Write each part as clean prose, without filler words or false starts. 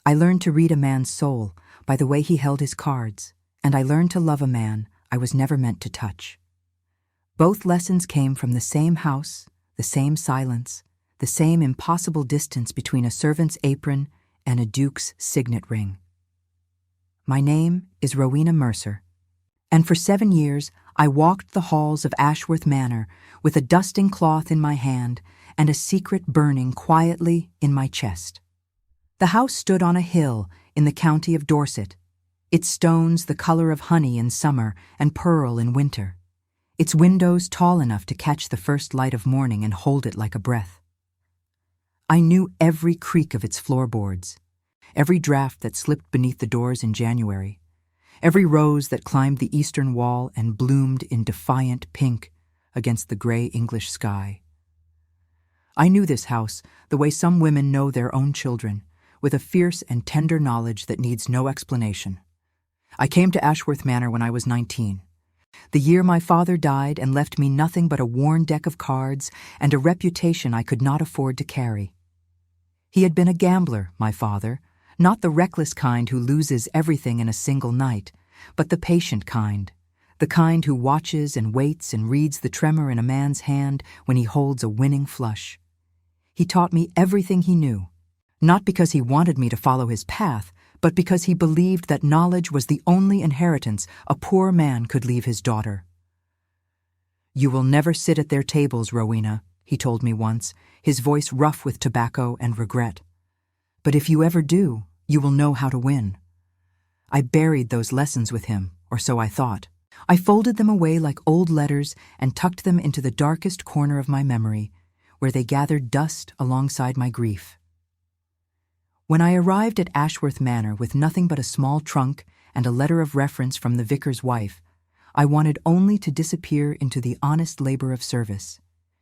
I learned to read a man's soul by the way he held his cards, and I learned to love a man I was never meant to touch. Both lessons came from the same house, the same silence, the same impossible distance between a servant's apron and a duke's signet ring. My name is Rowena Mercer, and for 7 years I walked the halls of Ashworth Manor with a dusting cloth in my hand and a secret burning quietly in my chest. The house stood on a hill in the county of Dorset, its stones the color of honey in summer and pearl in winter, its windows tall enough to catch the first light of morning and hold it like a breath. I knew every creak of its floorboards, every draft that slipped beneath the doors in January, every rose that climbed the eastern wall and bloomed in defiant pink against the gray English sky. I knew this house the way some women know their own children, with a fierce and tender knowledge that needs no explanation. I came to Ashworth Manor when I was 19, the year my father died and left me nothing but a worn deck of cards and a reputation I could not afford to carry. He had been a gambler, my father, not the reckless kind who loses everything in a single night, but the patient kind, the kind who watches and waits and reads the tremor in a man's hand when he holds a winning flush. He taught me everything he knew, not because he wanted me to follow his path, but because he believed that knowledge was the only inheritance a poor man could leave his daughter. "You will never sit at their tables, Rowena," he told me once, his voice rough with tobacco and regret. "But if you ever do, you will know how to win." I buried those lessons with him, or so I thought. I folded them away like old letters and tucked them into the darkest corner of my memory, where they gathered dust alongside my grief. When I arrived at Ashworth Manor with nothing but a small trunk and a letter of reference from the vicar's wife, I wanted only to disappear into the honest labor of service,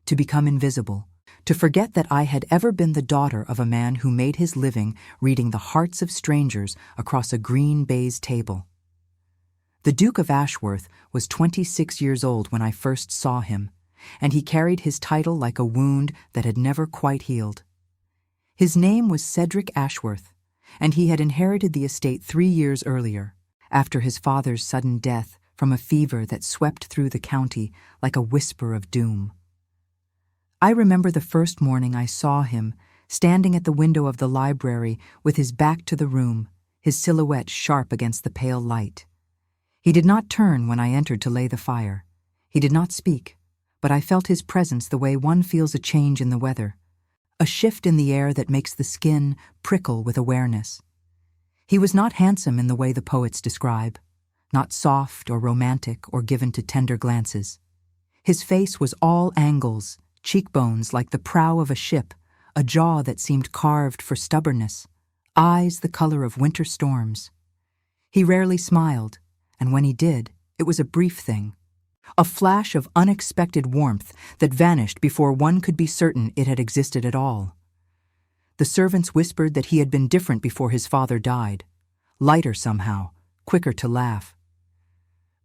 to become invisible, to forget that I had ever been the daughter of a man who made his living reading the hearts of strangers across a green baize table. The Duke of Ashworth was 26 years old when I first saw him, and he carried his title like a wound that had never quite healed. His name was Cedric Ashworth, and he had inherited the estate 3 years earlier, after his father's sudden death from a fever that swept through the county like a whisper of doom. I remember the first morning I saw him, standing at the window of the library with his back to the room, his silhouette sharp against the pale light. He did not turn when I entered to lay the fire. He did not speak, but I felt his presence the way one feels a change in the weather, a shift in the air that makes the skin prickle with awareness. He was not handsome in the way the poets describe, not soft or romantic or given to tender glances. His face was all angles, cheekbones like the prow of a ship, a jaw that seemed carved for stubbornness, eyes the color of winter storms. He rarely smiled, and when he did, it was a brief thing, a flash of unexpected warmth that vanished before one could be certain it had existed at all. The servants whispered that he had been different before his father died, lighter somehow, quicker to laugh.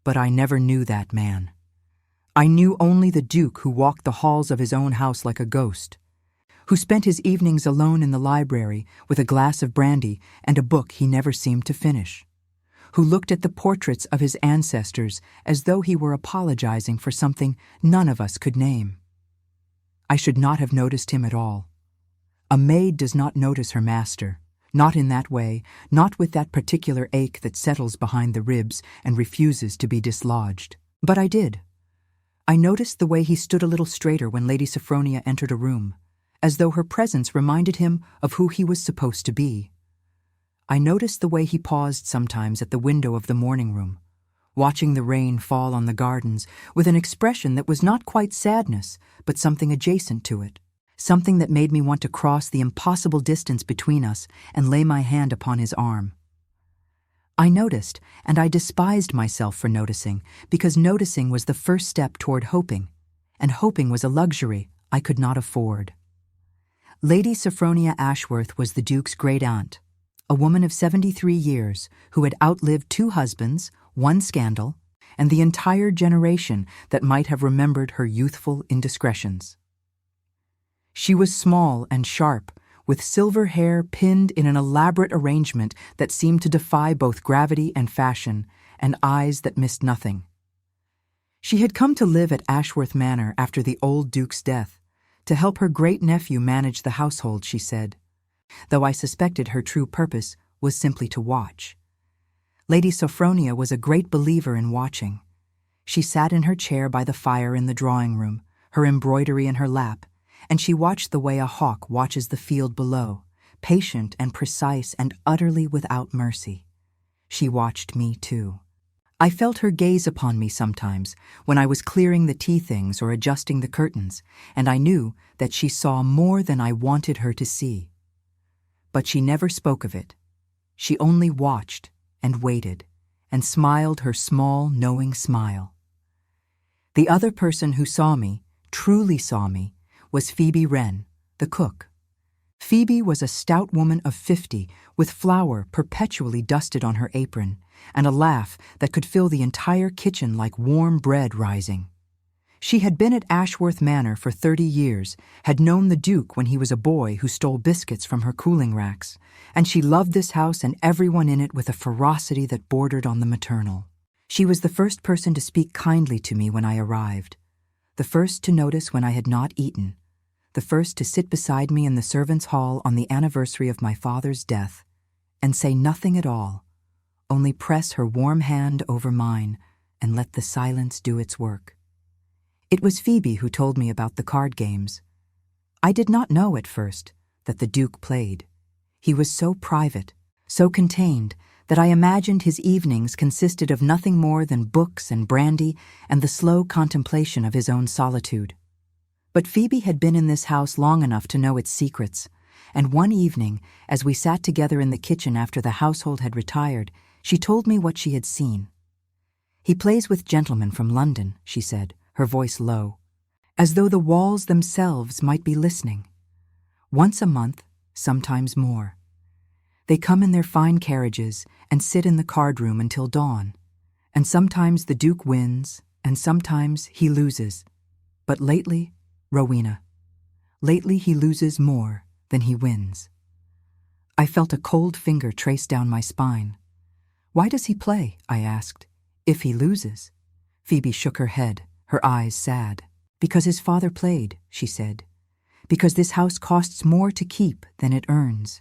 But I never knew that man. I knew only the Duke who walked the halls of his own house like a ghost, who spent his evenings alone in the library with a glass of brandy and a book he never seemed to finish, who looked at the portraits of his ancestors as though he were apologizing for something none of us could name. I should not have noticed him at all. A maid does not notice her master, not in that way, not with that particular ache that settles behind the ribs and refuses to be dislodged. But I did. I noticed the way he stood a little straighter when Lady Sophronia entered a room, as though her presence reminded him of who he was supposed to be. I noticed the way he paused sometimes at the window of the morning room, watching the rain fall on the gardens with an expression that was not quite sadness, but something adjacent to it, something that made me want to cross the impossible distance between us and lay my hand upon his arm. I noticed, and I despised myself for noticing, because noticing was the first step toward hoping, and hoping was a luxury I could not afford. Lady Sophronia Ashworth was the Duke's great-aunt, a woman of 73 years who had outlived 2 husbands, 1 scandal, and the entire generation that might have remembered her youthful indiscretions. She was small and sharp, with silver hair pinned in an elaborate arrangement that seemed to defy both gravity and fashion, and eyes that missed nothing. She had come to live at Ashworth Manor after the old Duke's death, to help her great-nephew manage the household, she said, though I suspected her true purpose was simply to watch. Lady Sophronia was a great believer in watching. She sat in her chair by the fire in the drawing-room, her embroidery in her lap, and she watched the way a hawk watches the field below, patient and precise and utterly without mercy. She watched me, too. I felt her gaze upon me sometimes when I was clearing the tea things or adjusting the curtains, and I knew that she saw more than I wanted her to see. But she never spoke of it. She only watched and waited and smiled her small, knowing smile. The other person who saw me, truly saw me, was Phoebe Wren, the cook. Phoebe was a stout woman of 50 with flour perpetually dusted on her apron and a laugh that could fill the entire kitchen like warm bread rising. She had been at Ashworth Manor for 30 years, had known the Duke when he was a boy who stole biscuits from her cooling racks, and she loved this house and everyone in it with a ferocity that bordered on the maternal. She was the first person to speak kindly to me when I arrived, the first to notice when I had not eaten, the first to sit beside me in the servants' hall on the anniversary of my father's death, and say nothing at all, only press her warm hand over mine and let the silence do its work. It was Phoebe who told me about the card games. I did not know at first that the Duke played. He was so private, so contained, that I imagined his evenings consisted of nothing more than books and brandy and the slow contemplation of his own solitude. But Phoebe had been in this house long enough to know its secrets, and one evening, as we sat together in the kitchen after the household had retired, she told me what she had seen. "He plays with gentlemen from London," she said, her voice low, as though the walls themselves might be listening. "Once a month, sometimes more. They come in their fine carriages and sit in the card room until dawn, and sometimes the Duke wins, and sometimes he loses. But lately, Rowena, lately he loses more than he wins." I felt a cold finger trace down my spine. "Why does he play?" I asked. "If he loses?" Phoebe shook her head, her eyes sad. "Because his father played," she said. "Because this house costs more to keep than it earns.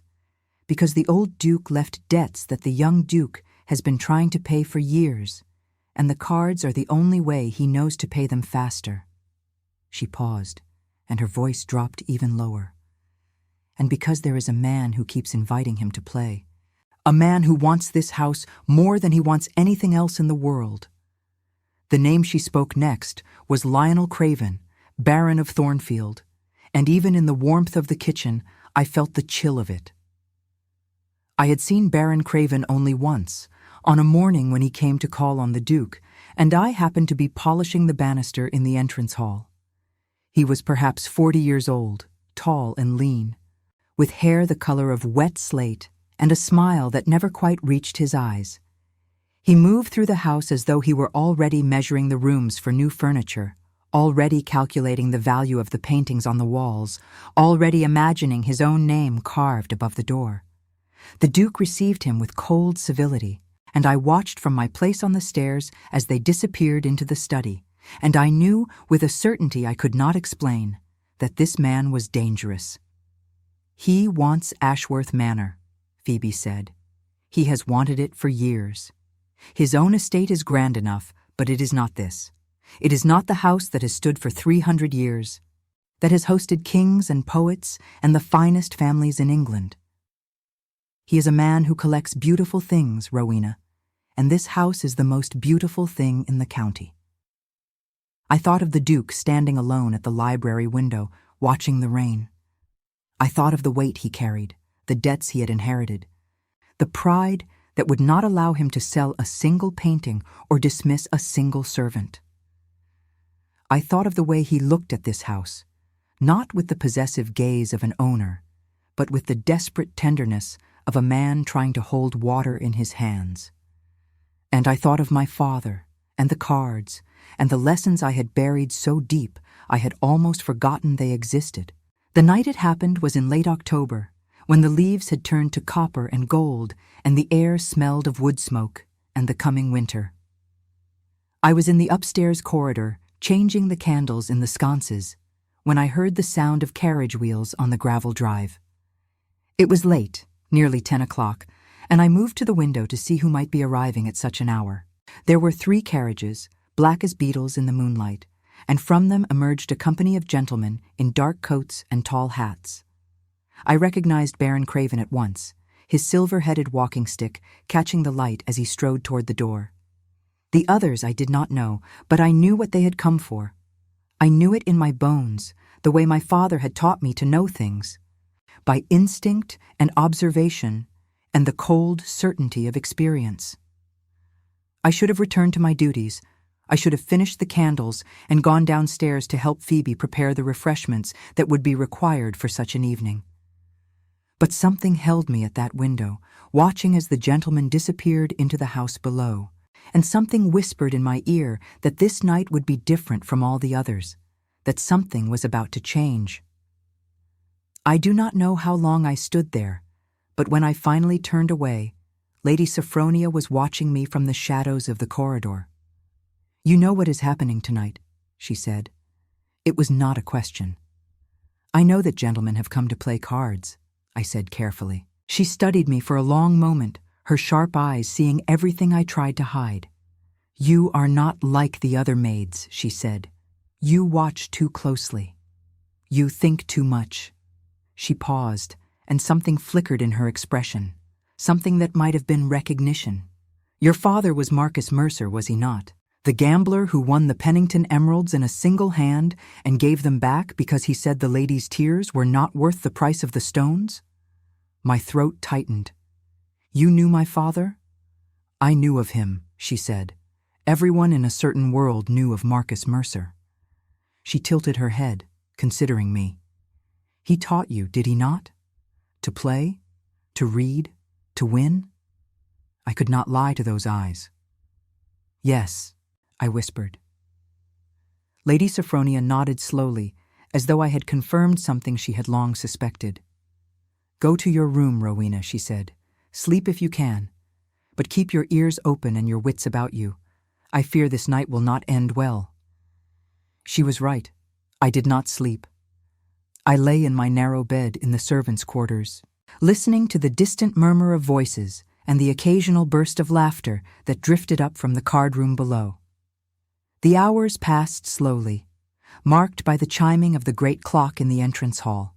Because the old Duke left debts that the young Duke has been trying to pay for years, and the cards are the only way he knows to pay them faster." She paused, and her voice dropped even lower. "And because there is a man who keeps inviting him to play. A man who wants this house more than he wants anything else in the world." The name she spoke next was Lionel Craven, Baron of Thornfield, and even in the warmth of the kitchen, I felt the chill of it. I had seen Baron Craven only once, on a morning when he came to call on the Duke, and I happened to be polishing the banister in the entrance hall. He was perhaps 40 years old, tall and lean, with hair the color of wet slate and a smile that never quite reached his eyes. He moved through the house as though he were already measuring the rooms for new furniture, already calculating the value of the paintings on the walls, already imagining his own name carved above the door. The Duke received him with cold civility, and I watched from my place on the stairs as they disappeared into the study, and I knew, with a certainty I could not explain, that this man was dangerous. "He wants Ashworth Manor," Phoebe said. "He has wanted it for years. His own estate is grand enough, but it is not this. It is not the house that has stood for 300 years, that has hosted kings and poets and the finest families in England. He is a man who collects beautiful things, Rowena, and this house is the most beautiful thing in the county." I thought of the Duke standing alone at the library window, watching the rain. I thought of the weight he carried, the debts he had inherited, the pride that would not allow him to sell a single painting or dismiss a single servant. I thought of the way he looked at this house, not with the possessive gaze of an owner, but with the desperate tenderness of a man trying to hold water in his hands. And I thought of my father, and the cards, and the lessons I had buried so deep I had almost forgotten they existed. The night it happened was in late October, when the leaves had turned to copper and gold and the air smelled of wood smoke and the coming winter. I was in the upstairs corridor, changing the candles in the sconces, when I heard the sound of carriage wheels on the gravel drive. It was late, nearly 10 o'clock, and I moved to the window to see who might be arriving at such an hour. There were 3 carriages, black as beetles in the moonlight, and from them emerged a company of gentlemen in dark coats and tall hats. I recognized Baron Craven at once, his silver-headed walking stick catching the light as he strode toward the door. The others I did not know, but I knew what they had come for. I knew it in my bones, the way my father had taught me to know things, by instinct and observation and the cold certainty of experience. I should have returned to my duties. I should have finished the candles and gone downstairs to help Phoebe prepare the refreshments that would be required for such an evening. But something held me at that window, watching as the gentleman disappeared into the house below, and something whispered in my ear that this night would be different from all the others, that something was about to change. I do not know how long I stood there, but when I finally turned away, Lady Sophronia was watching me from the shadows of the corridor. "You know what is happening tonight," she said. It was not a question. "I know that gentlemen have come to play cards," I said carefully. She studied me for a long moment, her sharp eyes seeing everything I tried to hide. "You are not like the other maids," she said. "You watch too closely. You think too much." She paused, and something flickered in her expression, something that might have been recognition. "Your father was Marcus Mercer, was he not? The gambler who won the Pennington emeralds in a single hand and gave them back because he said the lady's tears were not worth the price of the stones?" My throat tightened. "You knew my father?" "I knew of him," she said. "Everyone in a certain world knew of Marcus Mercer." She tilted her head, considering me. "He taught you, did he not? To play? To read? To win?" I could not lie to those eyes. "Yes," I whispered. Lady Sophronia nodded slowly, as though I had confirmed something she had long suspected. "Go to your room, Rowena," she said. "Sleep if you can, but keep your ears open and your wits about you. I fear this night will not end well." She was right. I did not sleep. I lay in my narrow bed in the servants' quarters, listening to the distant murmur of voices and the occasional burst of laughter that drifted up from the card-room below. The hours passed slowly, marked by the chiming of the great clock in the entrance hall,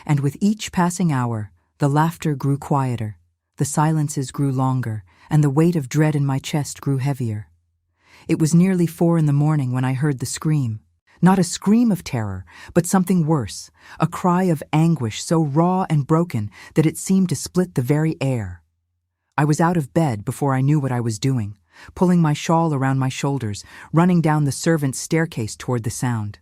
and with each passing hour, the laughter grew quieter, the silences grew longer, and the weight of dread in my chest grew heavier. It was nearly 4 a.m. when I heard the scream. Not a scream of terror, but something worse, a cry of anguish so raw and broken that it seemed to split the very air. I was out of bed before I knew what I was doing, pulling my shawl around my shoulders, running down the servants' staircase toward the sound.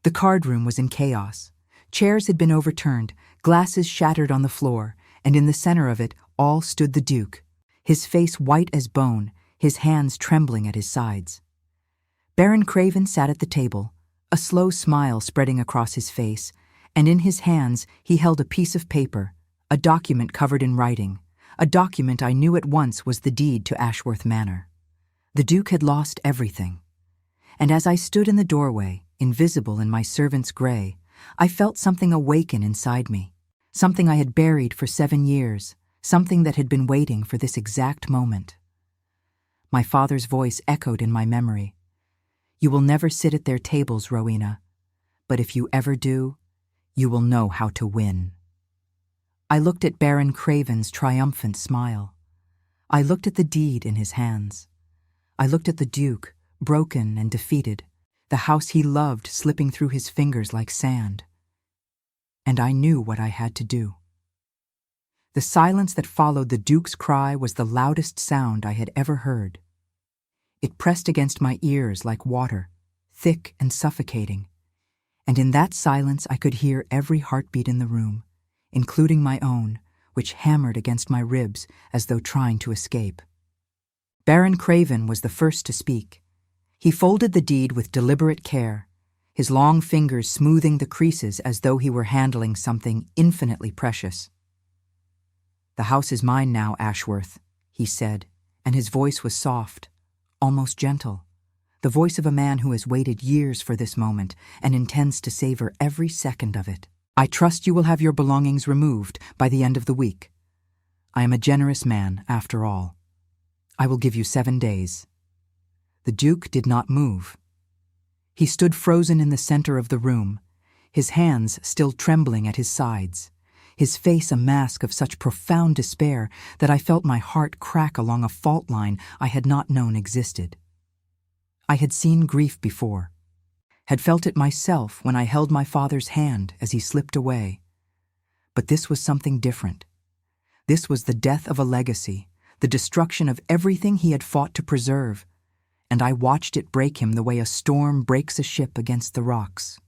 The card-room was in chaos. Chairs had been overturned, glasses shattered on the floor, and in the center of it all stood the Duke, his face white as bone, his hands trembling at his sides. Baron Craven sat at the table, a slow smile spreading across his face, and in his hands he held a piece of paper, a document covered in writing, a document I knew at once was the deed to Ashworth Manor. The Duke had lost everything, and as I stood in the doorway, invisible in my servant's grey, I felt something awaken inside me, something I had buried for 7 years, something that had been waiting for this exact moment. My father's voice echoed in my memory. "You will never sit at their tables, Rowena, but if you ever do, you will know how to win." I looked at Baron Craven's triumphant smile. I looked at the deed in his hands. I looked at the Duke, broken and defeated, the house he loved slipping through his fingers like sand. And I knew what I had to do. The silence that followed the Duke's cry was the loudest sound I had ever heard. It pressed against my ears like water, thick and suffocating, and in that silence I could hear every heartbeat in the room, including my own, which hammered against my ribs as though trying to escape. Baron Craven was the first to speak. He folded the deed with deliberate care, his long fingers smoothing the creases as though he were handling something infinitely precious. "The house is mine now, Ashworth," he said, and his voice was soft, almost gentle, the voice of a man who has waited years for this moment and intends to savor every second of it. "I trust you will have your belongings removed by the end of the week. I am a generous man, after all. I will give you 7 days." The Duke did not move. He stood frozen in the center of the room, his hands still trembling at his sides, his face a mask of such profound despair that I felt my heart crack along a fault line I had not known existed. I had seen grief before, had felt it myself when I held my father's hand as he slipped away. But this was something different. This was the death of a legacy, the destruction of everything he had fought to preserve, and I watched it break him the way a storm breaks a ship against the rocks.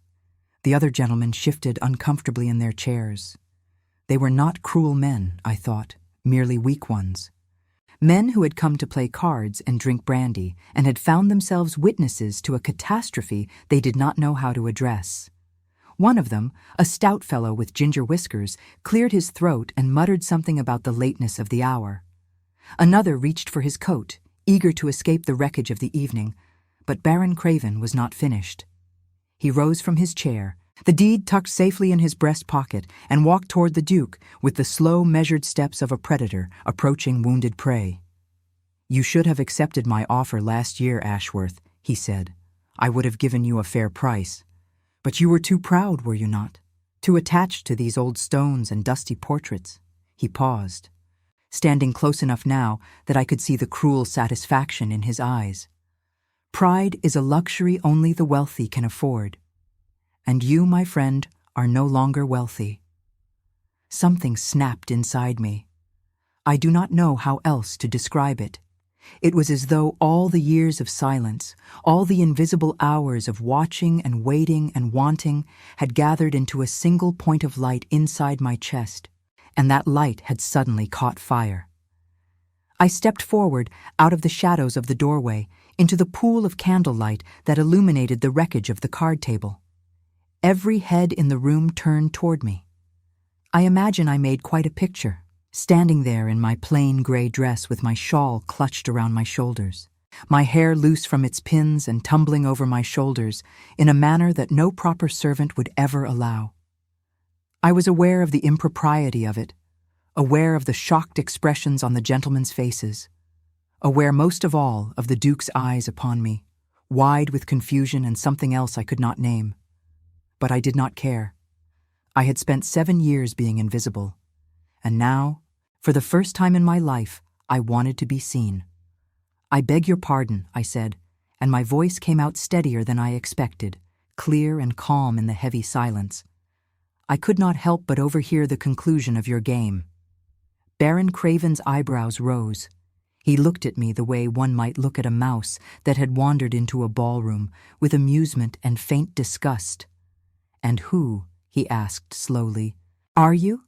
The other gentlemen shifted uncomfortably in their chairs. They were not cruel men, I thought, merely weak ones. Men who had come to play cards and drink brandy and had found themselves witnesses to a catastrophe they did not know how to address. One of them, a stout fellow with ginger whiskers, cleared his throat and muttered something about the lateness of the hour. Another reached for his coat, eager to escape the wreckage of the evening, but Baron Craven was not finished. He rose from his chair, the deed tucked safely in his breast pocket, and walked toward the Duke with the slow, measured steps of a predator approaching wounded prey. "You should have accepted my offer last year, Ashworth," he said. "I would have given you a fair price. But you were too proud, were you not? Too attached to these old stones and dusty portraits." He paused, standing close enough now that I could see the cruel satisfaction in his eyes. "Pride is a luxury only the wealthy can afford. And you, my friend, are no longer wealthy." Something snapped inside me. I do not know how else to describe it. It was as though all the years of silence, all the invisible hours of watching and waiting and wanting had gathered into a single point of light inside my chest, and that light had suddenly caught fire. I stepped forward out of the shadows of the doorway into the pool of candlelight that illuminated the wreckage of the card table. Every head in the room turned toward me. I imagine I made quite a picture, standing there in my plain gray dress with my shawl clutched around my shoulders, my hair loose from its pins and tumbling over my shoulders in a manner that no proper servant would ever allow. I was aware of the impropriety of it, aware of the shocked expressions on the gentlemen's faces, aware most of all of the Duke's eyes upon me, wide with confusion and something else I could not name. But I did not care. I had spent 7 years being invisible, and now, for the first time in my life, I wanted to be seen. "I beg your pardon," I said, and my voice came out steadier than I expected, clear and calm in the heavy silence. "I could not help but overhear the conclusion of your game." Baron Craven's eyebrows rose. He looked at me the way one might look at a mouse that had wandered into a ballroom, with amusement and faint disgust. "And who," he asked slowly, "are you?"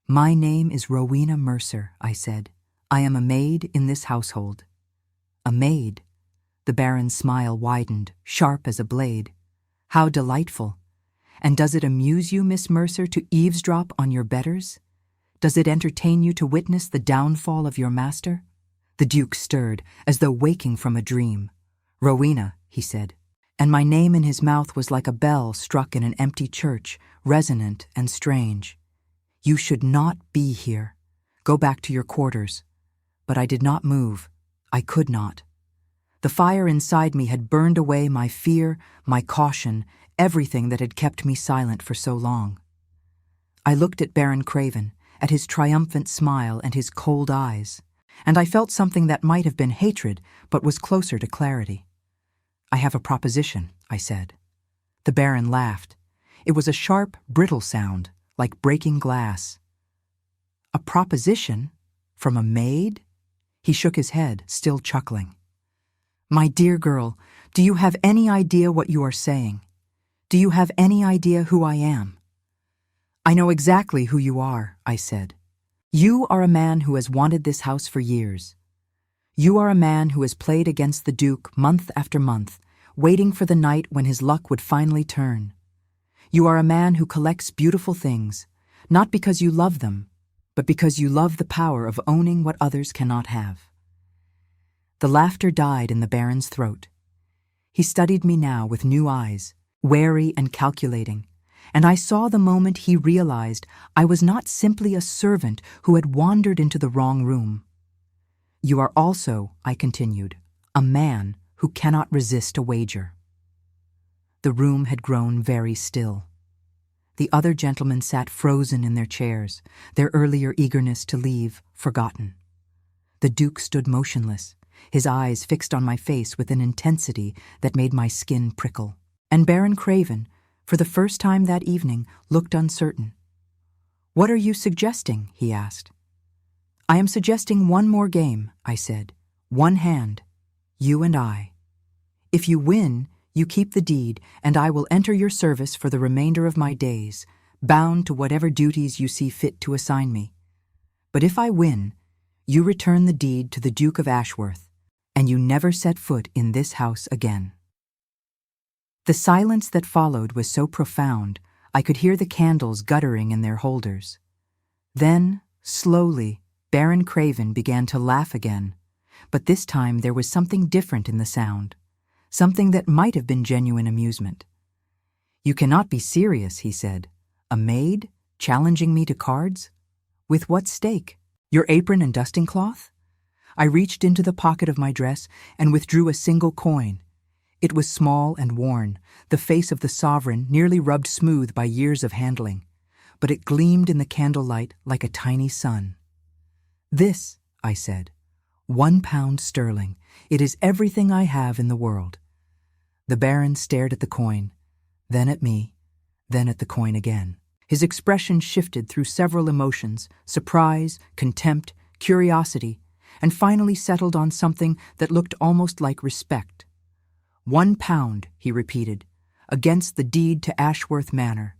"My name is Rowena Mercer," I said. "I am a maid in this household." "A maid?" The Baron's smile widened, sharp as a blade. "How delightful! And does it amuse you, Miss Mercer, to eavesdrop on your betters? Does it entertain you to witness the downfall of your master?" The Duke stirred, as though waking from a dream. "Rowena," he said, and my name in his mouth was like a bell struck in an empty church, resonant and strange. "You should not be here. Go back to your quarters." But I did not move. I could not. The fire inside me had burned away my fear, my caution, everything that had kept me silent for so long. I looked at Baron Craven, at his triumphant smile and his cold eyes, and I felt something that might have been hatred, but was closer to clarity. "I have a proposition," I said. The Baron laughed. It was a sharp, brittle sound, like breaking glass. "A proposition? From a maid?" He shook his head, still chuckling. "My dear girl, do you have any idea what you are saying? Do you have any idea who I am?" "I know exactly who you are," I said. "You are a man who has wanted this house for years. You are a man who has played against the Duke month after month, waiting for the night when his luck would finally turn. You are a man who collects beautiful things, not because you love them, but because you love the power of owning what others cannot have." The laughter died in the Baron's throat. He studied me now with new eyes, wary and calculating, and I saw the moment he realized I was not simply a servant who had wandered into the wrong room. "You are also," I continued, "a man who cannot resist a wager." The room had grown very still. The other gentlemen sat frozen in their chairs, their earlier eagerness to leave forgotten. The Duke stood motionless, his eyes fixed on my face with an intensity that made my skin prickle. And Baron Craven, for the first time that evening, looked uncertain. "What are you suggesting?" he asked. "I am suggesting one more game," I said. "One hand, you and I. If you win, you keep the deed, and I will enter your service for the remainder of my days, bound to whatever duties you see fit to assign me. But if I win, you return the deed to the Duke of Ashworth, and you never set foot in this house again." The silence that followed was so profound, I could hear the candles guttering in their holders. Then, slowly, Baron Craven began to laugh again, but this time there was something different in the sound, something that might have been genuine amusement. "You cannot be serious," he said. "A maid challenging me to cards? With what stake? Your apron and dusting cloth?" I reached into the pocket of my dress and withdrew a single coin. It was small and worn, the face of the sovereign nearly rubbed smooth by years of handling, but it gleamed in the candlelight like a tiny sun. "This," I said, £1 sterling. It is everything I have in the world." The Baron stared at the coin, then at me, then at the coin again. His expression shifted through several emotions: surprise, contempt, curiosity, and finally settled on something that looked almost like respect. £1, he repeated, "against the deed to Ashworth Manor.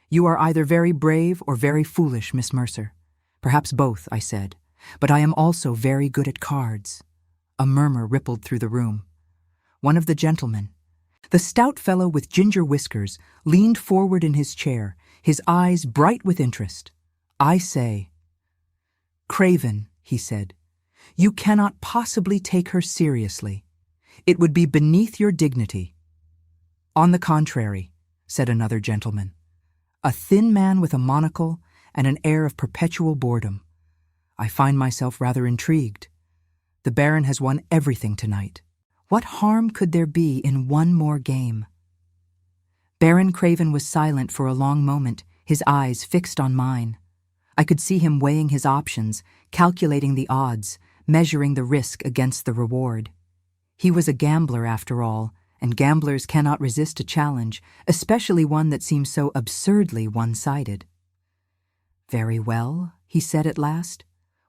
You are either very brave or very foolish, Miss Mercer." "Perhaps both," I said, "but I am also very good at cards." A murmur rippled through the room. One of the gentlemen, the stout fellow with ginger whiskers, leaned forward in his chair, his eyes bright with interest. "I say." "Craven," he said, "you cannot possibly take her seriously. It would be beneath your dignity." "On the contrary," said another gentleman, a thin man with a monocle and an air of perpetual boredom. "I find myself rather intrigued. The Baron has won everything tonight. What harm could there be in one more game?" Baron Craven was silent for a long moment, his eyes fixed on mine. I could see him weighing his options, calculating the odds, measuring the risk against the reward. He was a gambler after all, and gamblers cannot resist a challenge, especially one that seems so absurdly one-sided. "Very well," he said at last.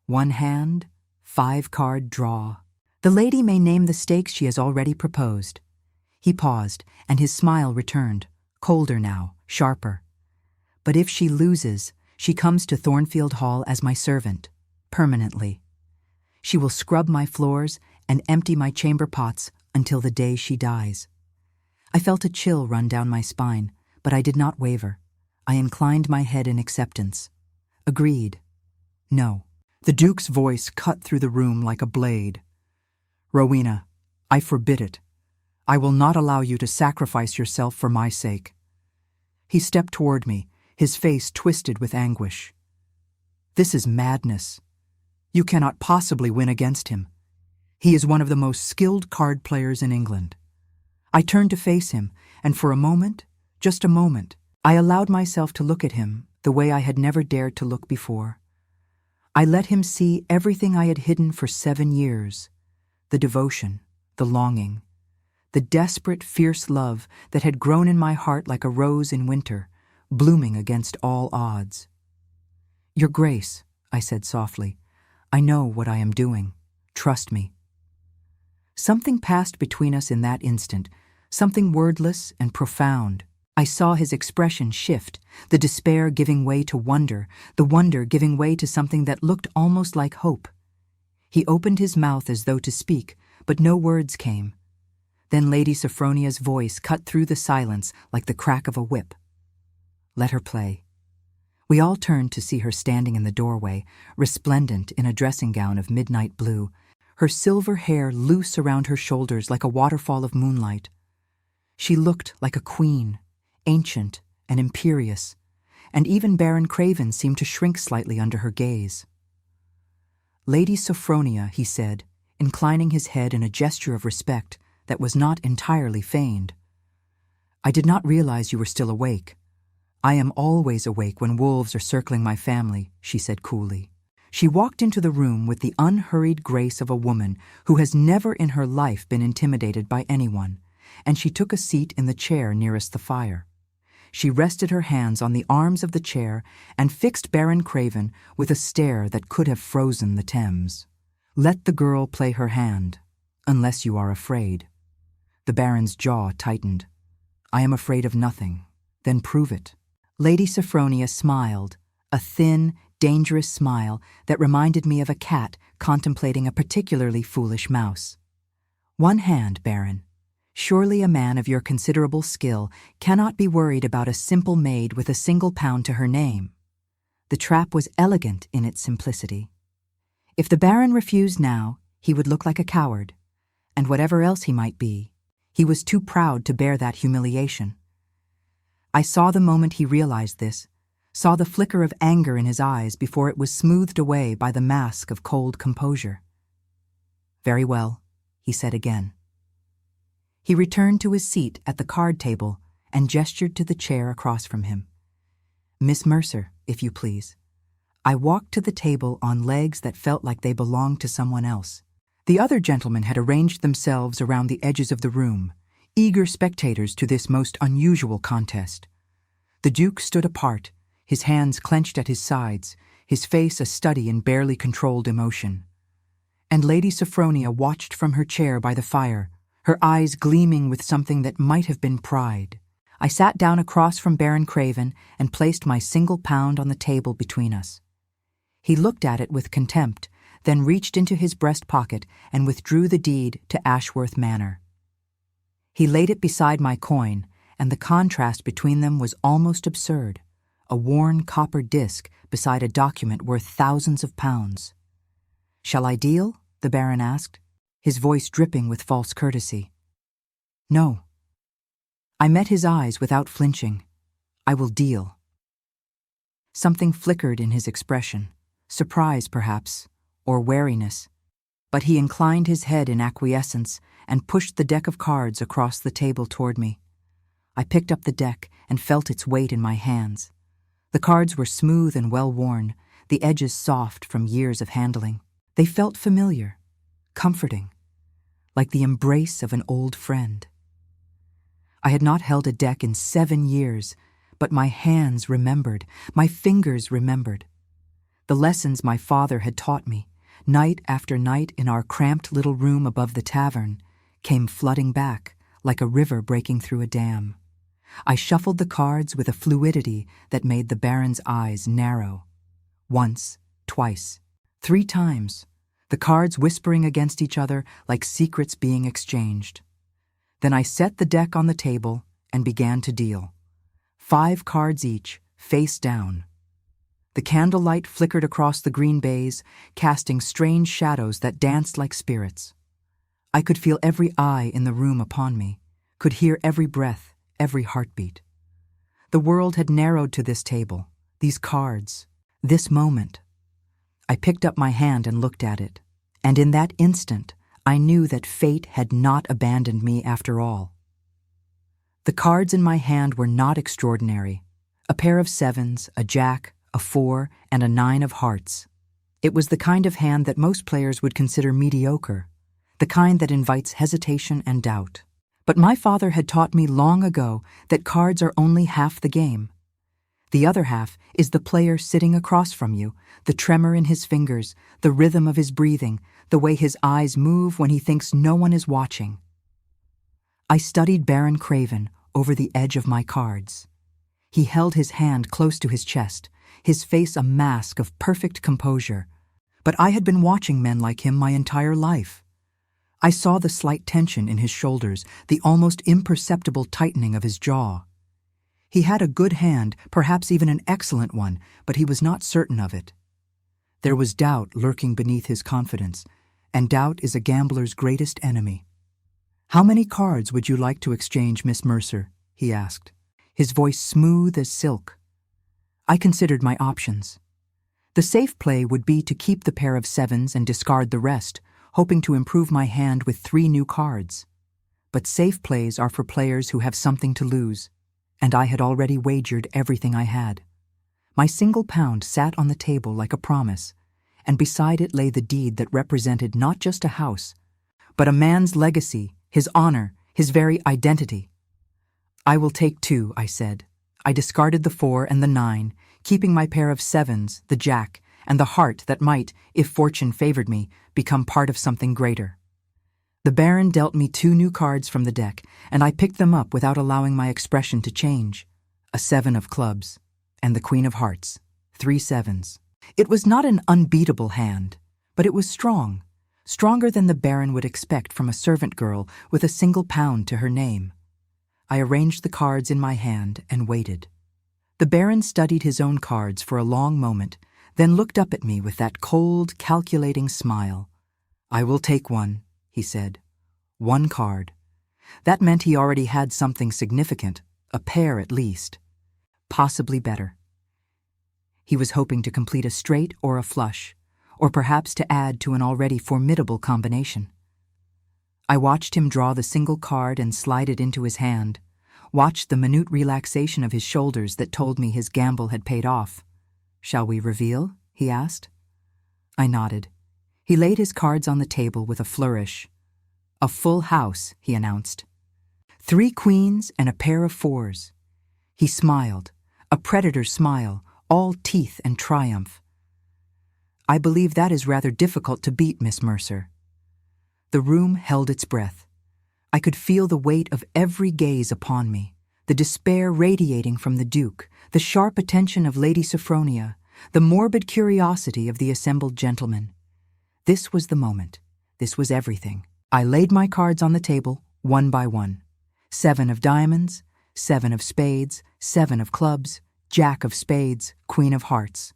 "One hand, 5-card draw. The lady may name the stakes she has already proposed." He paused, and his smile returned, colder now, sharper. "But if she loses, she comes to Thornfield Hall as my servant, permanently. She will scrub my floors and empty my chamber pots until the day she dies." I felt a chill run down my spine, but I did not waver. I inclined my head in acceptance. "Agreed." "No." The Duke's voice cut through the room like a blade. "Rowena, I forbid it. I will not allow you to sacrifice yourself for my sake." He stepped toward me, his face twisted with anguish. "This is madness. You cannot possibly win against him. He is one of the most skilled card players in England." I turned to face him, and for a moment, just a moment, I allowed myself to look at him the way I had never dared to look before. I let him see everything I had hidden for 7 years, the devotion, the longing, the desperate, fierce love that had grown in my heart like a rose in winter, blooming against all odds. "Your Grace," I said softly, "I know what I am doing. Trust me." Something passed between us in that instant, something wordless and profound. I saw his expression shift, the despair giving way to wonder, the wonder giving way to something that looked almost like hope. He opened his mouth as though to speak, but no words came. Then Lady Sophronia's voice cut through the silence like the crack of a whip. "Let her play. We all turned to see her standing in the doorway, resplendent in a dressing gown of midnight blue, her silver hair loose around her shoulders like a waterfall of moonlight. She looked like a queen, ancient and imperious, and even Baron Craven seemed to shrink slightly under her gaze. "Lady Sophronia," he said, inclining his head in a gesture of respect that was not entirely feigned. "I did not realize you were still awake." "I am always awake when wolves are circling my family," she said coolly. She walked into the room with the unhurried grace of a woman who has never in her life been intimidated by anyone, and she took a seat in the chair nearest the fire. She rested her hands on the arms of the chair and fixed Baron Craven with a stare that could have frozen the Thames. "Let the girl play her hand, unless you are afraid." The Baron's jaw tightened. "I am afraid of nothing." "Then prove it." Lady Sophronia smiled, a thin, dangerous smile that reminded me of a cat contemplating a particularly foolish mouse. "One hand, Baron. Surely a man of your considerable skill cannot be worried about a simple maid with a single pound to her name." The trap was elegant in its simplicity. If the Baron refused now, he would look like a coward, and whatever else he might be, he was too proud to bear that humiliation. I saw the moment he realized this, saw the flicker of anger in his eyes before it was smoothed away by the mask of cold composure. "Very well," he said again. He returned to his seat at the card table and gestured to the chair across from him. "Miss Mercer, if you please." I walked to the table on legs that felt like they belonged to someone else. The other gentlemen had arranged themselves around the edges of the room, eager spectators to this most unusual contest. The Duke stood apart, his hands clenched at his sides, his face a study in barely controlled emotion. And Lady Sophronia watched from her chair by the fire, her eyes gleaming with something that might have been pride. I sat down across from Baron Craven and placed my single pound on the table between us. He looked at it with contempt, then reached into his breast pocket and withdrew the deed to Ashworth Manor. He laid it beside my coin, and the contrast between them was almost absurd, a worn copper disc beside a document worth thousands of pounds. "Shall I deal?" the Baron asked, his voice dripping with false courtesy. "No." I met his eyes without flinching. "I will deal." Something flickered in his expression, surprise perhaps, or wariness, but he inclined his head in acquiescence and pushed the deck of cards across the table toward me. I picked up the deck and felt its weight in my hands. The cards were smooth and well-worn, the edges soft from years of handling. They felt familiar, comforting, like the embrace of an old friend. I had not held a deck in 7 years, but my hands remembered, my fingers remembered. The lessons my father had taught me, night after night in our cramped little room above the tavern, came flooding back like a river breaking through a dam. I shuffled the cards with a fluidity that made the Baron's eyes narrow. Once, twice, 3 times, the cards whispering against each other like secrets being exchanged. Then I set the deck on the table and began to deal. 5 cards each, face down. The candlelight flickered across the green baize, casting strange shadows that danced like spirits. I could feel every eye in the room upon me, could hear every breath, every heartbeat. The world had narrowed to this table, these cards, this moment. I picked up my hand and looked at it, and in that instant, I knew that fate had not abandoned me after all. The cards in my hand were not extraordinary. A pair of 7s, a jack, a 4, and a 9 of hearts. It was the kind of hand that most players would consider mediocre, the kind that invites hesitation and doubt. But my father had taught me long ago that cards are only half the game. The other half is the player sitting across from you, the tremor in his fingers, the rhythm of his breathing, the way his eyes move when he thinks no one is watching. I studied Baron Craven over the edge of my cards. He held his hand close to his chest, his face a mask of perfect composure. But I had been watching men like him my entire life. I saw the slight tension in his shoulders, the almost imperceptible tightening of his jaw. He had a good hand, perhaps even an excellent one, but he was not certain of it. There was doubt lurking beneath his confidence, and doubt is a gambler's greatest enemy. "How many cards would you like to exchange, Miss Mercer?" he asked, his voice smooth as silk. I considered my options. The safe play would be to keep the pair of sevens and discard the rest, hoping to improve my hand with 3 new cards. But safe plays are for players who have something to lose, and I had already wagered everything I had. My single pound sat on the table like a promise, and beside it lay the deed that represented not just a house, but a man's legacy, his honor, his very identity. "I will take 2, I said. I discarded the 4 and the 9, keeping my pair of sevens, the jack, and the heart that might, if fortune favored me, become part of something greater. The Baron dealt me 2 new cards from the deck, and I picked them up without allowing my expression to change. A 7 of clubs, and the Queen of Hearts, 3 sevens. It was not an unbeatable hand, but it was strong, stronger than the Baron would expect from a servant girl with a single pound to her name. I arranged the cards in my hand and waited. The Baron studied his own cards for a long moment, then looked up at me with that cold, calculating smile. "I will take 1, he said. 1 card. That meant he already had something significant, a pair at least. Possibly better. He was hoping to complete a straight or a flush, or perhaps to add to an already formidable combination. I watched him draw the single card and slide it into his hand, watched the minute relaxation of his shoulders that told me his gamble had paid off. "Shall we reveal?" he asked. I nodded. He laid his cards on the table with a flourish. "A full house," he announced. 3 queens and a pair of 4s. He smiled, a predator's smile, all teeth and triumph. "I believe that is rather difficult to beat, Miss Mercer." The room held its breath. I could feel the weight of every gaze upon me, the despair radiating from the Duke, the sharp attention of Lady Sophronia, the morbid curiosity of the assembled gentlemen. This was the moment. This was everything. I laid my cards on the table, one by one. 7 of diamonds, 7 of spades, 7 of clubs, Jack of spades, Queen of hearts.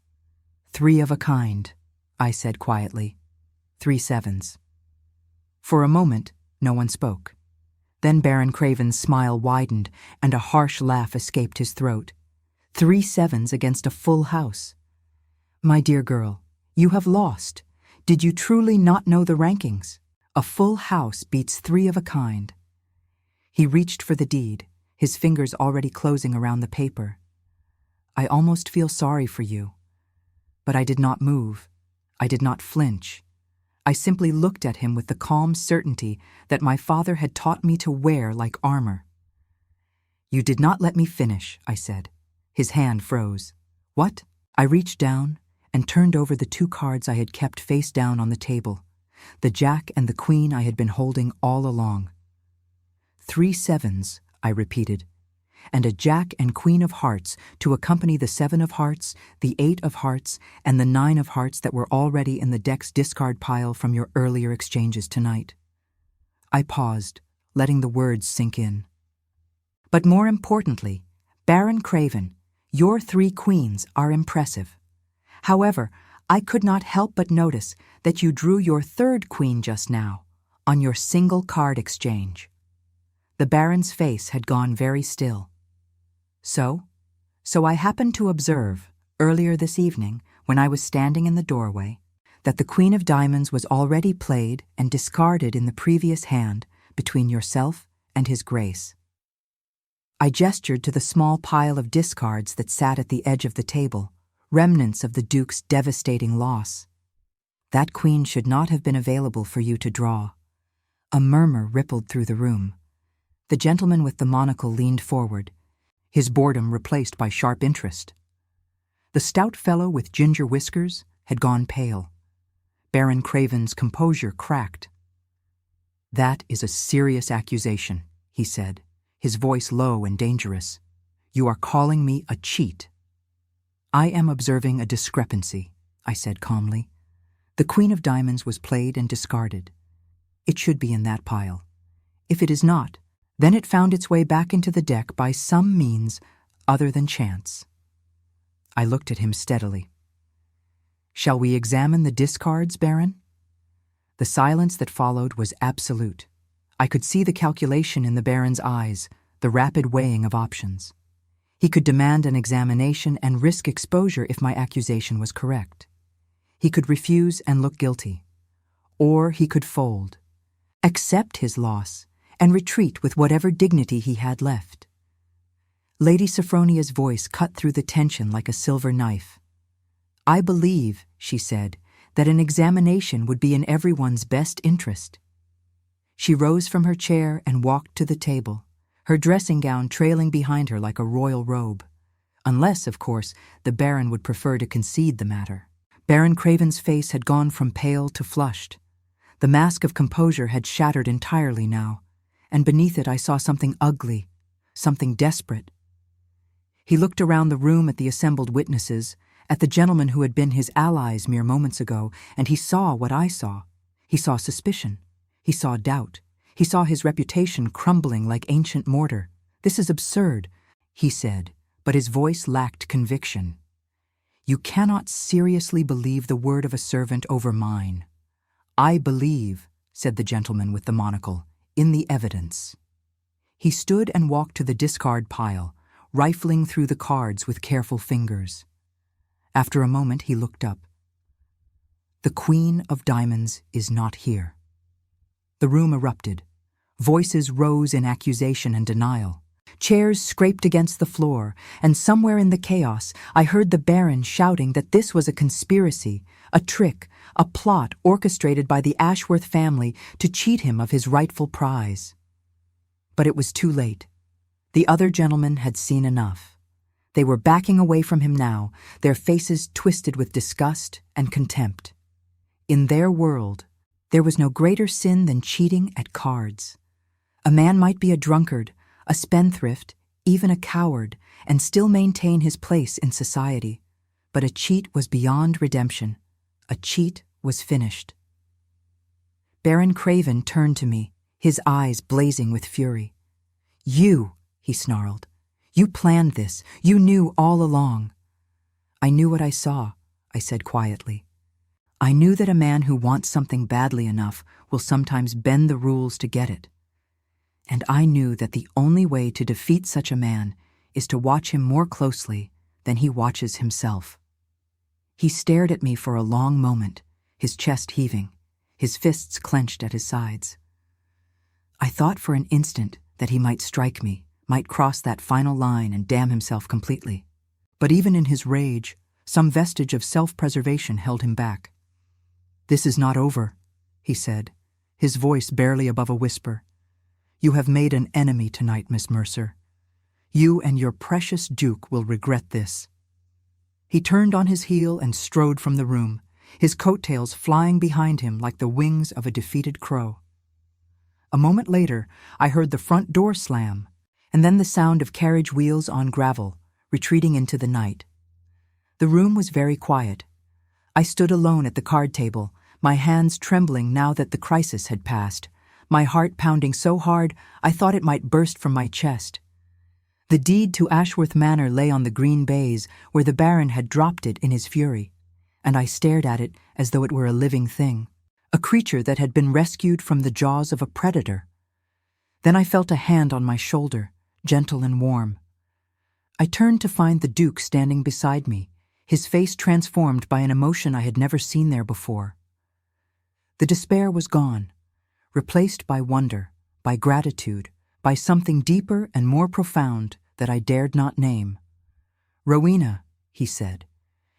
3 of a kind, I said quietly. 3 sevens. For a moment, no one spoke. Then Baron Craven's smile widened, and a harsh laugh escaped his throat. 3 sevens against a full house. "My dear girl, you have lost. Did you truly not know the rankings? A full house beats 3 of a kind." He reached for the deed, his fingers already closing around the paper. "I almost feel sorry for you." But I did not move. I did not flinch. I simply looked at him with the calm certainty that my father had taught me to wear like armor. "You did not let me finish," I said. His hand froze. "What?" I reached down and turned over the 2 cards I had kept face down on the table, the Jack and the Queen I had been holding all along. 3 sevens, I repeated, and a Jack and Queen of hearts to accompany the 7 of hearts, the 8 of hearts, and the 9 of hearts that were already in the deck's discard pile from your earlier exchanges tonight. I paused, letting the words sink in. "But more importantly, Baron Craven, your 3 queens are impressive. However, I could not help but notice that you drew your 3rd queen just now, on your single card exchange." The Baron's face had gone very still. So I happened to observe, earlier this evening, when I was standing in the doorway, that the Queen of Diamonds was already played and discarded in the previous hand between yourself and His Grace. I gestured to the small pile of discards that sat at the edge of the table, remnants of the Duke's devastating loss. That queen should not have been available for you to draw. A murmur rippled through the room. The gentleman with the monocle leaned forward, his boredom replaced by sharp interest. The stout fellow with ginger whiskers had gone pale. Baron Craven's composure cracked. "That is a serious accusation," he said, his voice low and dangerous. "You are calling me a cheat." "I am observing a discrepancy," I said calmly. "The Queen of Diamonds was played and discarded. It should be in that pile. If it is not, then it found its way back into the deck by some means other than chance. I looked at him steadily. "Shall we examine the discards, Baron?" The silence that followed was absolute. I could see the calculation in the Baron's eyes, the rapid weighing of options. He could demand an examination and risk exposure if my accusation was correct. He could refuse and look guilty. Or he could fold, accept his loss, and retreat with whatever dignity he had left. Lady Sophronia's voice cut through the tension like a silver knife. "I believe," she said, "that an examination would be in everyone's best interest." She rose from her chair and walked to the table, her dressing gown trailing behind her like a royal robe. Unless, of course, the Baron would prefer to concede the matter. Baron Craven's face had gone from pale to flushed. The mask of composure had shattered entirely now, and beneath it I saw something ugly, something desperate. He looked around the room at the assembled witnesses, at the gentlemen who had been his allies mere moments ago, and he saw what I saw. He saw suspicion. He saw doubt. He saw his reputation crumbling like ancient mortar. "This is absurd," he said, but his voice lacked conviction. "You cannot seriously believe the word of a servant over mine." "I believe," said the gentleman with the monocle, "in the evidence." He stood and walked to the discard pile, rifling through the cards with careful fingers. After a moment he looked up. "The Queen of Diamonds is not here." The room erupted. Voices rose in accusation and denial. Chairs scraped against the floor, and somewhere in the chaos I heard the Baron shouting that this was a conspiracy, a trick, a plot orchestrated by the Ashworth family to cheat him of his rightful prize. But it was too late. The other gentlemen had seen enough. They were backing away from him now, their faces twisted with disgust and contempt. In their world, there was no greater sin than cheating at cards. A man might be a drunkard, a spendthrift, even a coward, and still maintain his place in society. But a cheat was beyond redemption. A cheat was finished. Baron Craven turned to me, his eyes blazing with fury. "You," he snarled. "You planned this. You knew all along." "I knew what I saw," I said quietly. "I knew that a man who wants something badly enough will sometimes bend the rules to get it. And I knew that the only way to defeat such a man is to watch him more closely than he watches himself." He stared at me for a long moment, his chest heaving, his fists clenched at his sides. I thought for an instant that he might strike me, might cross that final line and damn himself completely. But even in his rage, some vestige of self-preservation held him back. "This is not over," he said, his voice barely above a whisper. "You have made an enemy tonight, Miss Mercer. You and your precious Duke will regret this." He turned on his heel and strode from the room, his coattails flying behind him like the wings of a defeated crow. A moment later, I heard the front door slam, and then the sound of carriage wheels on gravel, retreating into the night. The room was very quiet. I stood alone at the card table, my hands trembling now that the crisis had passed, my heart pounding so hard I thought it might burst from my chest. The deed to Ashworth Manor lay on the green baize where the Baron had dropped it in his fury, and I stared at it as though it were a living thing, a creature that had been rescued from the jaws of a predator. Then I felt a hand on my shoulder, gentle and warm. I turned to find the Duke standing beside me, his face transformed by an emotion I had never seen there before. The despair was gone, replaced by wonder, by gratitude, by something deeper and more profound that I dared not name. "Rowena," he said,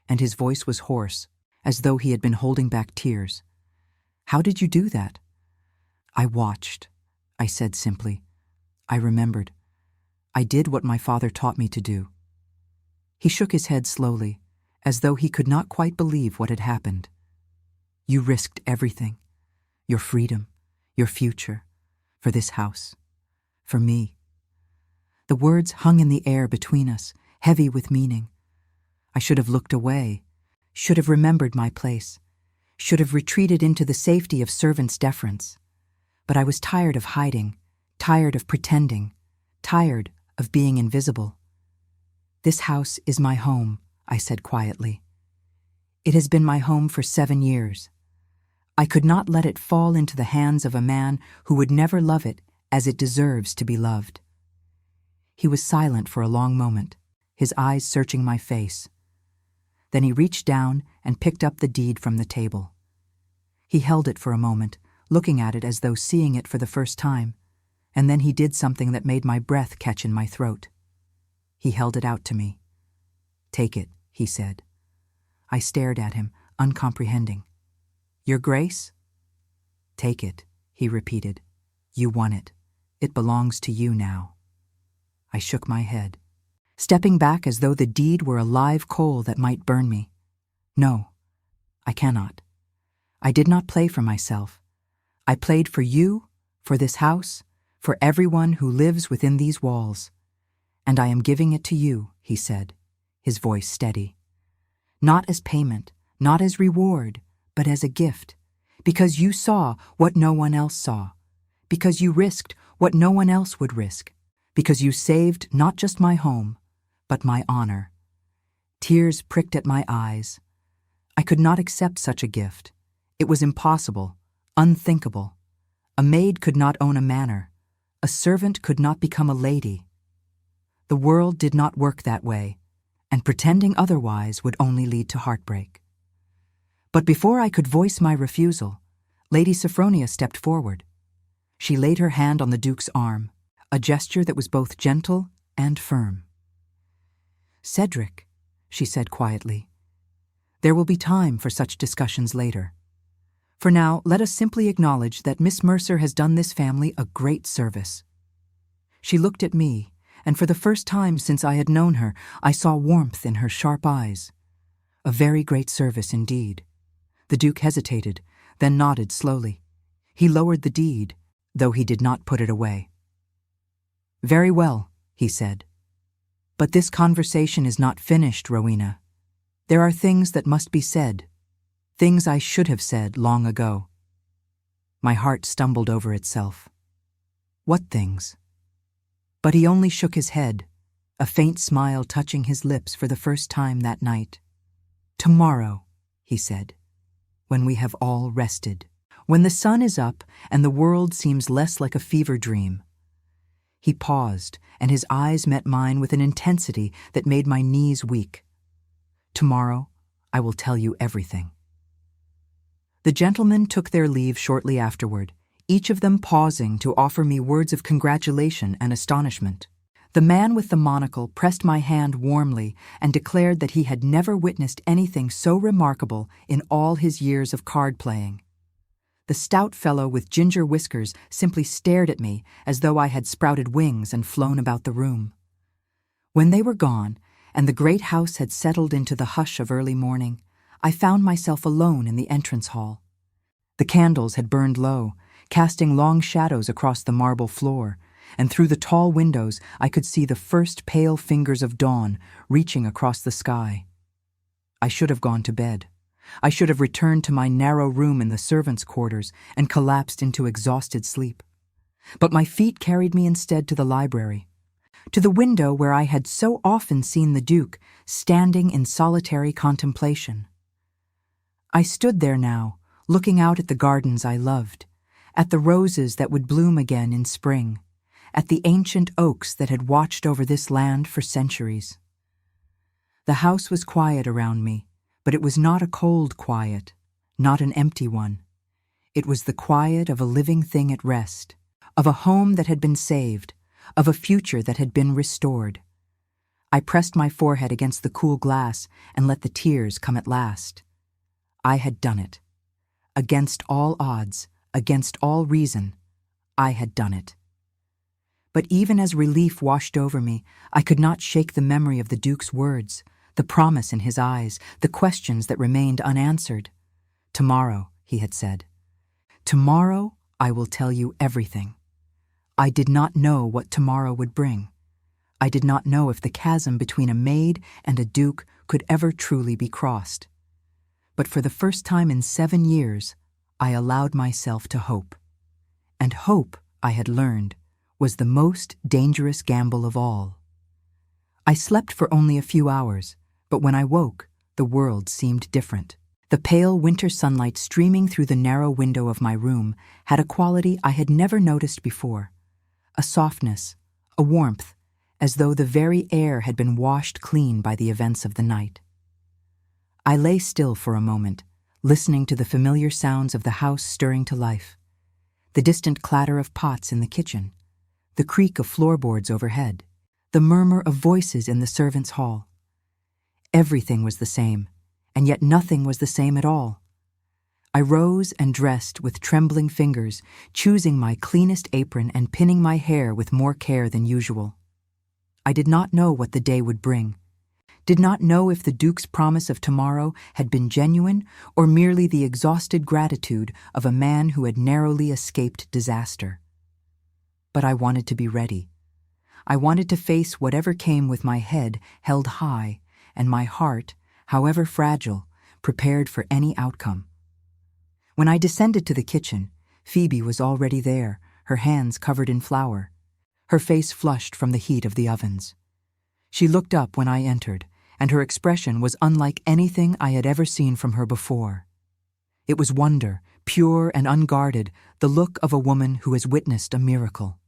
and his voice was hoarse, as though he had been holding back tears. "How did you do that?" "I watched," I said simply. "I remembered. I did what my father taught me to do." He shook his head slowly, as though he could not quite believe what had happened. "You risked everything. Your freedom, your future, for this house, for me." The words hung in the air between us, heavy with meaning. I should have looked away, should have remembered my place, should have retreated into the safety of servants' deference. But I was tired of hiding, tired of pretending, tired of being invisible. "This house is my home," I said quietly. "It has been my home for 7 years. I could not let it fall into the hands of a man who would never love it as it deserves to be loved." He was silent for a long moment, his eyes searching my face. Then he reached down and picked up the deed from the table. He held it for a moment, looking at it as though seeing it for the first time, and then he did something that made my breath catch in my throat. He held it out to me. "Take it," he said. I stared at him, uncomprehending. "Your Grace?" "Take it," he repeated. "You won it. It belongs to you now." I shook my head, stepping back as though the deed were a live coal that might burn me. "No, I cannot. I did not play for myself. I played for you, for this house, for everyone who lives within these walls. And I am giving it to you," he said, his voice steady. "Not as payment, not as reward, but as a gift, because you saw what no one else saw, because you risked what no one else would risk, because you saved not just my home, but my honor." Tears pricked at my eyes. I could not accept such a gift. It was impossible, unthinkable. A maid could not own a manor. A servant could not become a lady. The world did not work that way, and pretending otherwise would only lead to heartbreak. But before I could voice my refusal, Lady Sophronia stepped forward. She laid her hand on the Duke's arm, a gesture that was both gentle and firm. "Cedric," she said quietly, "there will be time for such discussions later. For now, let us simply acknowledge that Miss Mercer has done this family a great service." She looked at me, and for the first time since I had known her, I saw warmth in her sharp eyes. A very great service indeed. The Duke hesitated, then nodded slowly. He lowered the deed, though he did not put it away. "Very well," he said. "But this conversation is not finished, Rowena. There are things that must be said, things I should have said long ago." My heart stumbled over itself. What things? But he only shook his head, a faint smile touching his lips for the first time that night. "Tomorrow," he said, "when we have all rested, when the sun is up and the world seems less like a fever dream." He paused, and his eyes met mine with an intensity that made my knees weak. "Tomorrow, I will tell you everything." The gentlemen took their leave shortly afterward, each of them pausing to offer me words of congratulation and astonishment. The man with the monocle pressed my hand warmly and declared that he had never witnessed anything so remarkable in all his years of card-playing. The stout fellow with ginger whiskers simply stared at me as though I had sprouted wings and flown about the room. When they were gone, and the great house had settled into the hush of early morning, I found myself alone in the entrance hall. The candles had burned low, casting long shadows across the marble floor, and through the tall windows I could see the first pale fingers of dawn reaching across the sky. I should have gone to bed. I should have returned to my narrow room in the servants' quarters and collapsed into exhausted sleep. But my feet carried me instead to the library, to the window where I had so often seen the Duke standing in solitary contemplation. I stood there now, looking out at the gardens I loved, at the roses that would bloom again in spring, at the ancient oaks that had watched over this land for centuries. The house was quiet around me, but it was not a cold quiet, not an empty one. It was the quiet of a living thing at rest, of a home that had been saved, of a future that had been restored. I pressed my forehead against the cool glass and let the tears come at last. I had done it. Against all odds, against all reason, I had done it. But even as relief washed over me, I could not shake the memory of the Duke's words, the promise in his eyes, the questions that remained unanswered. "Tomorrow," he had said. "Tomorrow I will tell you everything." I did not know what tomorrow would bring. I did not know if the chasm between a maid and a duke could ever truly be crossed. But for the first time in 7 years, I allowed myself to hope. And hope, I had learned, was the most dangerous gamble of all. I slept for only a few hours, but when I woke, the world seemed different. The pale winter sunlight streaming through the narrow window of my room had a quality I had never noticed before. A softness, a warmth, as though the very air had been washed clean by the events of the night. I lay still for a moment, listening to the familiar sounds of the house stirring to life. The distant clatter of pots in the kitchen, the creak of floorboards overhead, the murmur of voices in the servants' hall. Everything was the same, and yet nothing was the same at all. I rose and dressed with trembling fingers, choosing my cleanest apron and pinning my hair with more care than usual. I did not know what the day would bring, did not know if the Duke's promise of tomorrow had been genuine or merely the exhausted gratitude of a man who had narrowly escaped disaster. But I wanted to be ready. I wanted to face whatever came with my head held high and my heart, however fragile, prepared for any outcome. When I descended to the kitchen, Phoebe was already there, her hands covered in flour, her face flushed from the heat of the ovens. She looked up when I entered, and her expression was unlike anything I had ever seen from her before. It was wonder, pure and unguarded, the look of a woman who has witnessed a miracle.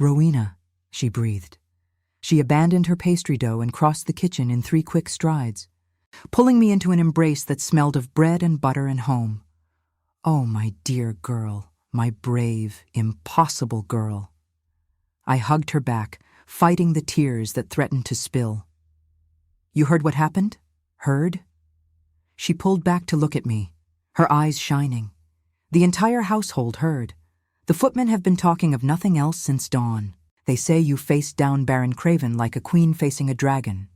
"Rowena," she breathed. She abandoned her pastry dough and crossed the kitchen in 3 quick strides, pulling me into an embrace that smelled of bread and butter and home. Oh, my dear girl, my brave, impossible girl. I hugged her back, fighting the tears that threatened to spill. "You heard what happened? Heard?" She pulled back to look at me, her eyes shining. "The entire household heard. The footmen have been talking of nothing else since dawn. They say you faced down Baron Craven like a queen facing a dragon.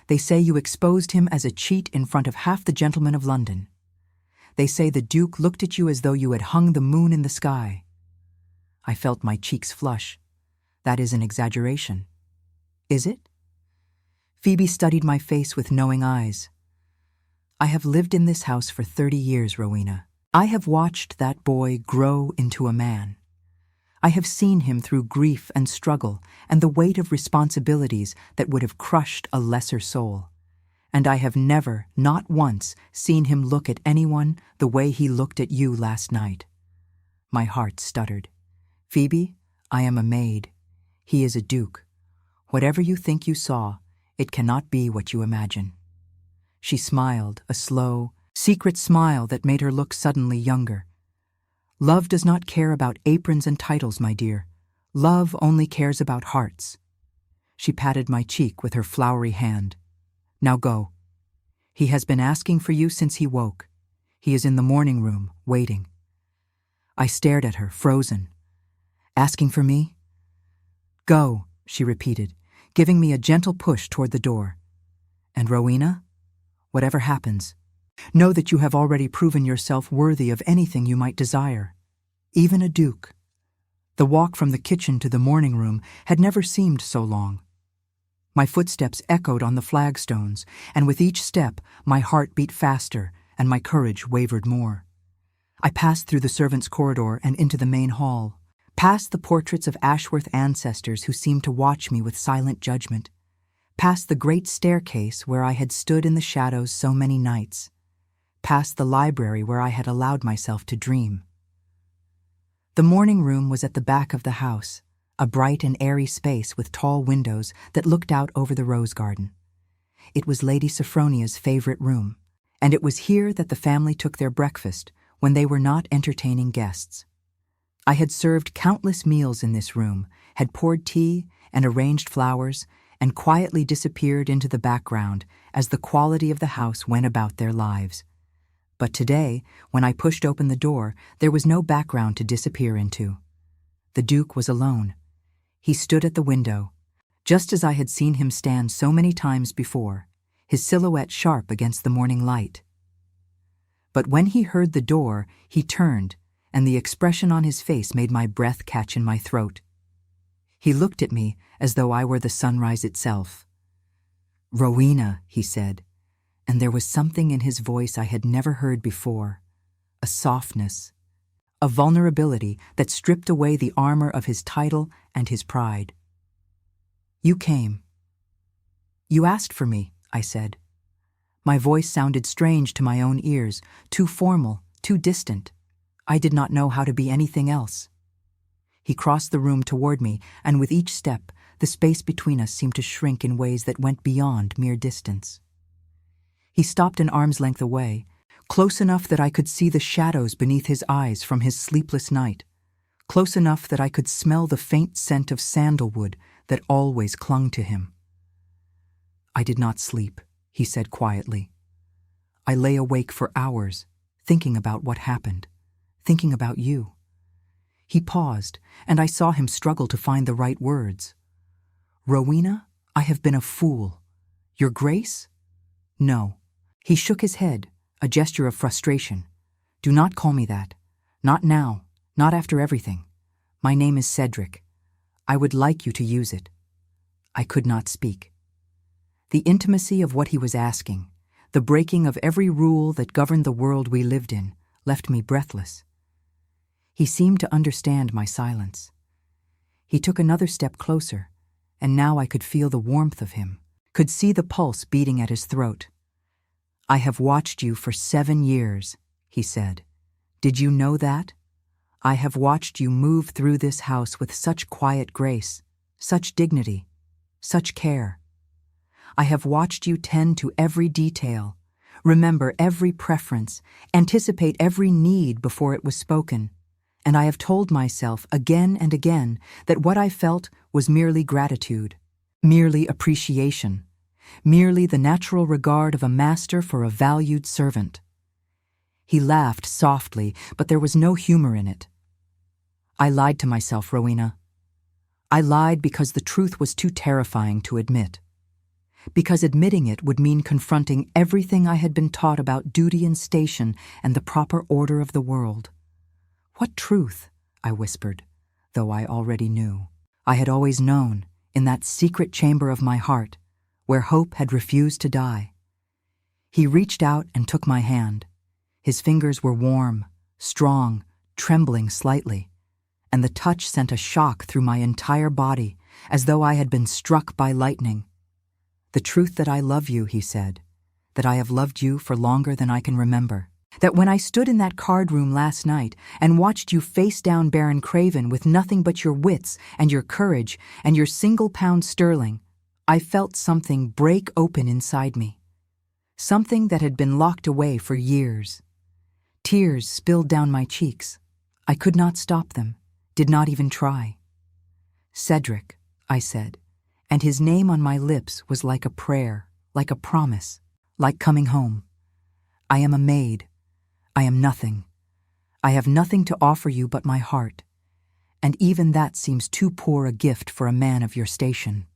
They say you exposed him as a cheat in front of half the gentlemen of London. They say the Duke looked at you as though you had hung the moon in the sky." I felt my cheeks flush. That is an exaggeration. Is it? Phoebe studied my face with knowing eyes. "I have lived in this house for 30 years, Rowena. I have watched that boy grow into a man. I have seen him through grief and struggle and the weight of responsibilities that would have crushed a lesser soul. And I have never, not once, seen him look at anyone the way he looked at you last night." My heart stuttered. "Phoebe, I am a maid. He is a duke. Whatever you think you saw, it cannot be what you imagine." She smiled, a slow, secret smile that made her look suddenly younger. "Love does not care about aprons and titles, my dear. Love only cares about hearts." She patted my cheek with her floury hand. "Now go. He has been asking for you since he woke. He is in the morning room, waiting." I stared at her, frozen. "Asking for me?" "Go," she repeated, giving me a gentle push toward the door. "And Rowena, whatever happens, know that you have already proven yourself worthy of anything you might desire, even a duke." The walk from the kitchen to the morning room had never seemed so long. My footsteps echoed on the flagstones, and with each step my heart beat faster and my courage wavered more. I passed through the servants' corridor and into the main hall, past the portraits of Ashworth ancestors who seemed to watch me with silent judgment, past the great staircase where I had stood in the shadows so many nights, past the library where I had allowed myself to dream. The morning room was at the back of the house, a bright and airy space with tall windows that looked out over the rose garden. It was Lady Sophronia's favorite room, and it was here that the family took their breakfast when they were not entertaining guests. I had served countless meals in this room, had poured tea and arranged flowers, and quietly disappeared into the background as the quality of the house went about their lives. But today, when I pushed open the door, there was no background to disappear into. The Duke was alone. He stood at the window, just as I had seen him stand so many times before, his silhouette sharp against the morning light. But when he heard the door, he turned, and the expression on his face made my breath catch in my throat. He looked at me as though I were the sunrise itself. "Rowena," he said, and there was something in his voice I had never heard before, a softness, a vulnerability that stripped away the armor of his title and his pride. "You came. You asked for me, I said. My voice sounded strange to my own ears, too formal, too distant. I did not know how to be anything else. He crossed the room toward me, and with each step, the space between us seemed to shrink in ways that went beyond mere distance. He stopped an arm's length away, close enough that I could see the shadows beneath his eyes from his sleepless night, close enough that I could smell the faint scent of sandalwood that always clung to him. I did not sleep, he said quietly. I lay awake for hours, thinking about what happened, thinking about you. He paused, and I saw him struggle to find the right words. Rowena, I have been a fool. Your Grace? No. He shook his head, a gesture of frustration. Do not call me that. Not now, not after everything. My name is Cedric. I would like you to use it. I could not speak. The intimacy of what he was asking, the breaking of every rule that governed the world we lived in, left me breathless. He seemed to understand my silence. He took another step closer, and now I could feel the warmth of him, could see the pulse beating at his throat. I have watched you for 7 years, he said. Did you know that? I have watched you move through this house with such quiet grace, such dignity, such care. I have watched you tend to every detail, remember every preference, anticipate every need before it was spoken, and I have told myself again and again that what I felt was merely gratitude, merely appreciation, merely the natural regard of a master for a valued servant. He laughed softly, but there was no humor in it. I lied to myself, Rowena. I lied because the truth was too terrifying to admit. Because admitting it would mean confronting everything I had been taught about duty and station and the proper order of the world. What truth? I whispered, though I already knew. I had always known, in that secret chamber of my heart, where hope had refused to die. He reached out and took my hand. His fingers were warm, strong, trembling slightly, and the touch sent a shock through my entire body, as though I had been struck by lightning. The truth that I love you, he said, that I have loved you for longer than I can remember, that when I stood in that card room last night and watched you face down Baron Craven with nothing but your wits and your courage and your single-pound sterling, I felt something break open inside me, something that had been locked away for years. Tears spilled down my cheeks. I could not stop them, did not even try. Cedric, I said, and his name on my lips was like a prayer, like a promise, like coming home. I am a maid. I am nothing. I have nothing to offer you but my heart, and even that seems too poor a gift for a man of your station.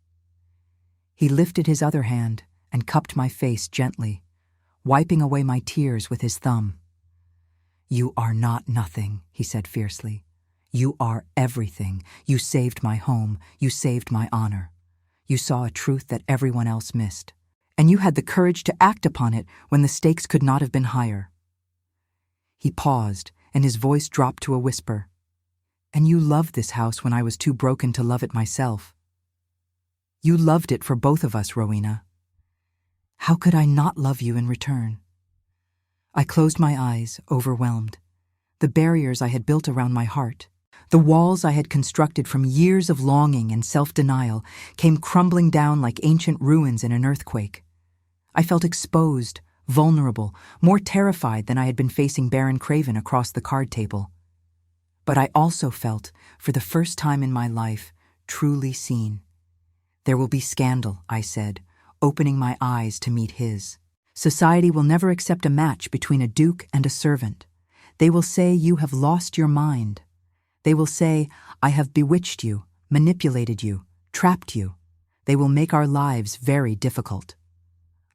He lifted his other hand and cupped my face gently, wiping away my tears with his thumb. You are not nothing, he said fiercely. You are everything. You saved my home. You saved my honor. You saw a truth that everyone else missed, and you had the courage to act upon it when the stakes could not have been higher. He paused, and his voice dropped to a whisper. And you loved this house when I was too broken to love it myself. You loved it for both of us, Rowena. How could I not love you in return? I closed my eyes, overwhelmed. The barriers I had built around my heart, the walls I had constructed from years of longing and self-denial, came crumbling down like ancient ruins in an earthquake. I felt exposed, vulnerable, more terrified than I had been facing Baron Craven across the card table. But I also felt, for the first time in my life, truly seen. There will be scandal, I said, opening my eyes to meet his. Society will never accept a match between a duke and a servant. They will say you have lost your mind. They will say, I have bewitched you, manipulated you, trapped you. They will make our lives very difficult.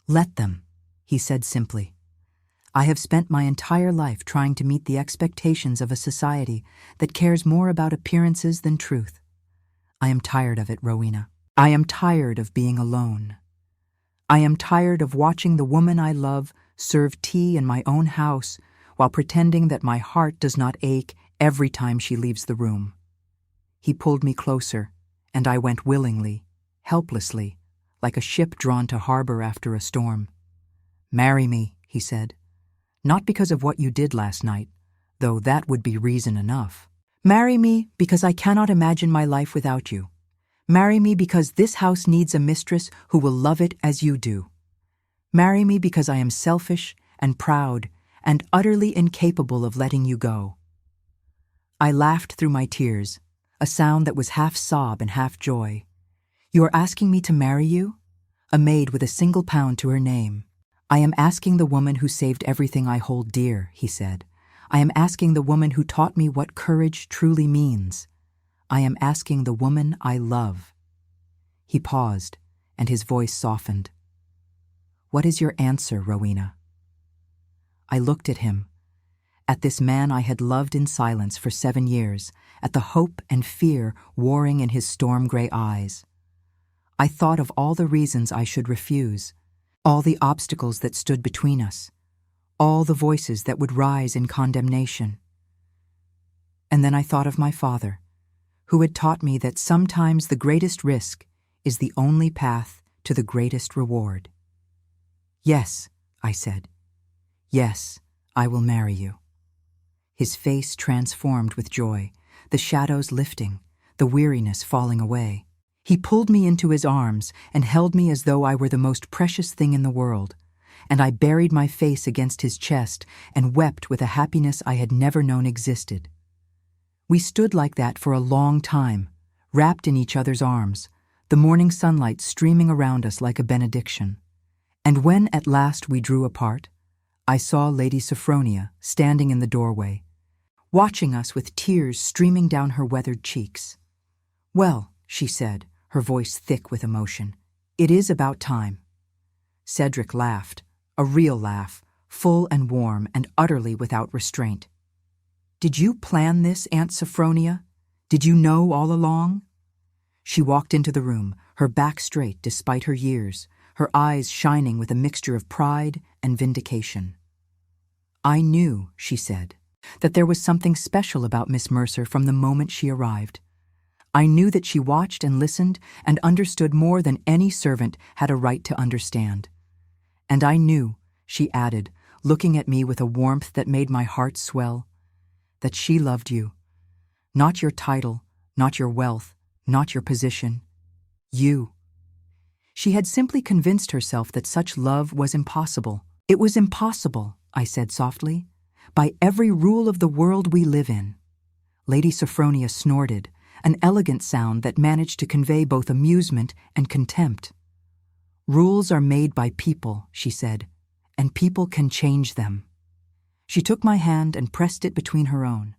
Let them, he said simply. I have spent my entire life trying to meet the expectations of a society that cares more about appearances than truth. I am tired of it, Rowena. I am tired of being alone. I am tired of watching the woman I love serve tea in my own house while pretending that my heart does not ache every time she leaves the room. He pulled me closer, and I went willingly, helplessly, like a ship drawn to harbor after a storm. "Marry me," he said. "Not because of what you did last night, though that would be reason enough. Marry me because I cannot imagine my life without you. Marry me because this house needs a mistress who will love it as you do. Marry me because I am selfish and proud and utterly incapable of letting you go." I laughed through my tears, a sound that was half sob and half joy. "You are asking me to marry you? A maid with a single pound to her name." "I am asking the woman who saved everything I hold dear," he said. "I am asking the woman who taught me what courage truly means. I am asking the woman I love." He paused, and his voice softened. "What is your answer, Rowena?" I looked at him, at this man I had loved in silence for 7 years, at the hope and fear warring in his storm-gray eyes. I thought of all the reasons I should refuse, all the obstacles that stood between us, all the voices that would rise in condemnation. And then I thought of my father, who had taught me that sometimes the greatest risk is the only path to the greatest reward. "Yes," I said. "Yes, I will marry you." His face transformed with joy, the shadows lifting, the weariness falling away. He pulled me into his arms and held me as though I were the most precious thing in the world, and I buried my face against his chest and wept with a happiness I had never known existed. We stood like that for a long time, wrapped in each other's arms, the morning sunlight streaming around us like a benediction. And when at last we drew apart, I saw Lady Sophronia standing in the doorway, watching us with tears streaming down her weathered cheeks. "Well," she said, her voice thick with emotion, "it is about time." Cedric laughed, a real laugh, full and warm and utterly without restraint. "Did you plan this, Aunt Sophronia? Did you know all along?" She walked into the room, her back straight despite her years, her eyes shining with a mixture of pride and vindication. "I knew," she said, "that there was something special about Miss Mercer from the moment she arrived. I knew that she watched and listened and understood more than any servant had a right to understand. And I knew," she added, looking at me with a warmth that made my heart swell, "that she loved you. Not your title, not your wealth, not your position. You." She had simply convinced herself that such love was impossible. "It was impossible," I said softly, "by every rule of the world we live in." Lady Sophronia snorted, an elegant sound that managed to convey both amusement and contempt. "Rules are made by people," she said, "and people can change them." She took my hand and pressed it between her own.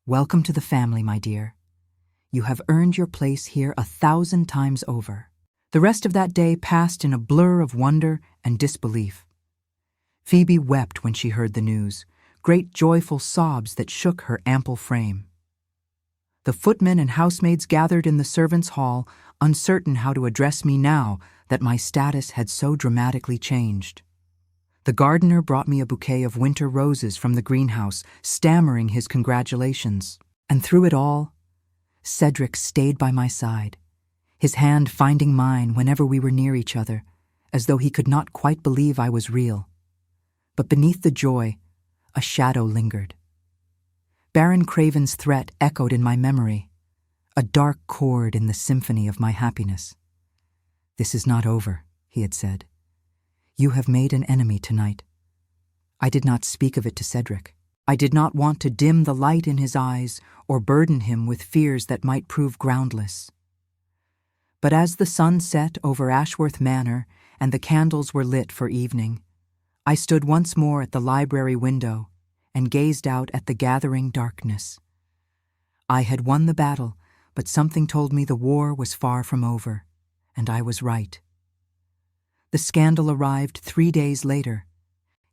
"Welcome to the family, my dear. You have earned your place here 1,000 times over." The rest of that day passed in a blur of wonder and disbelief. Phoebe wept when she heard the news, great joyful sobs that shook her ample frame. The footmen and housemaids gathered in the servants' hall, uncertain how to address me now that my status had so dramatically changed. The gardener brought me a bouquet of winter roses from the greenhouse, stammering his congratulations. And through it all, Cedric stayed by my side, his hand finding mine whenever we were near each other, as though he could not quite believe I was real. But beneath the joy, a shadow lingered. Baron Craven's threat echoed in my memory, a dark chord in the symphony of my happiness. "This is not over," he had said. "You have made an enemy tonight." I did not speak of it to Cedric. I did not want to dim the light in his eyes or burden him with fears that might prove groundless. But as the sun set over Ashworth Manor and the candles were lit for evening, I stood once more at the library window and gazed out at the gathering darkness. I had won the battle, but something told me the war was far from over, and I was right. The scandal arrived 3 days later,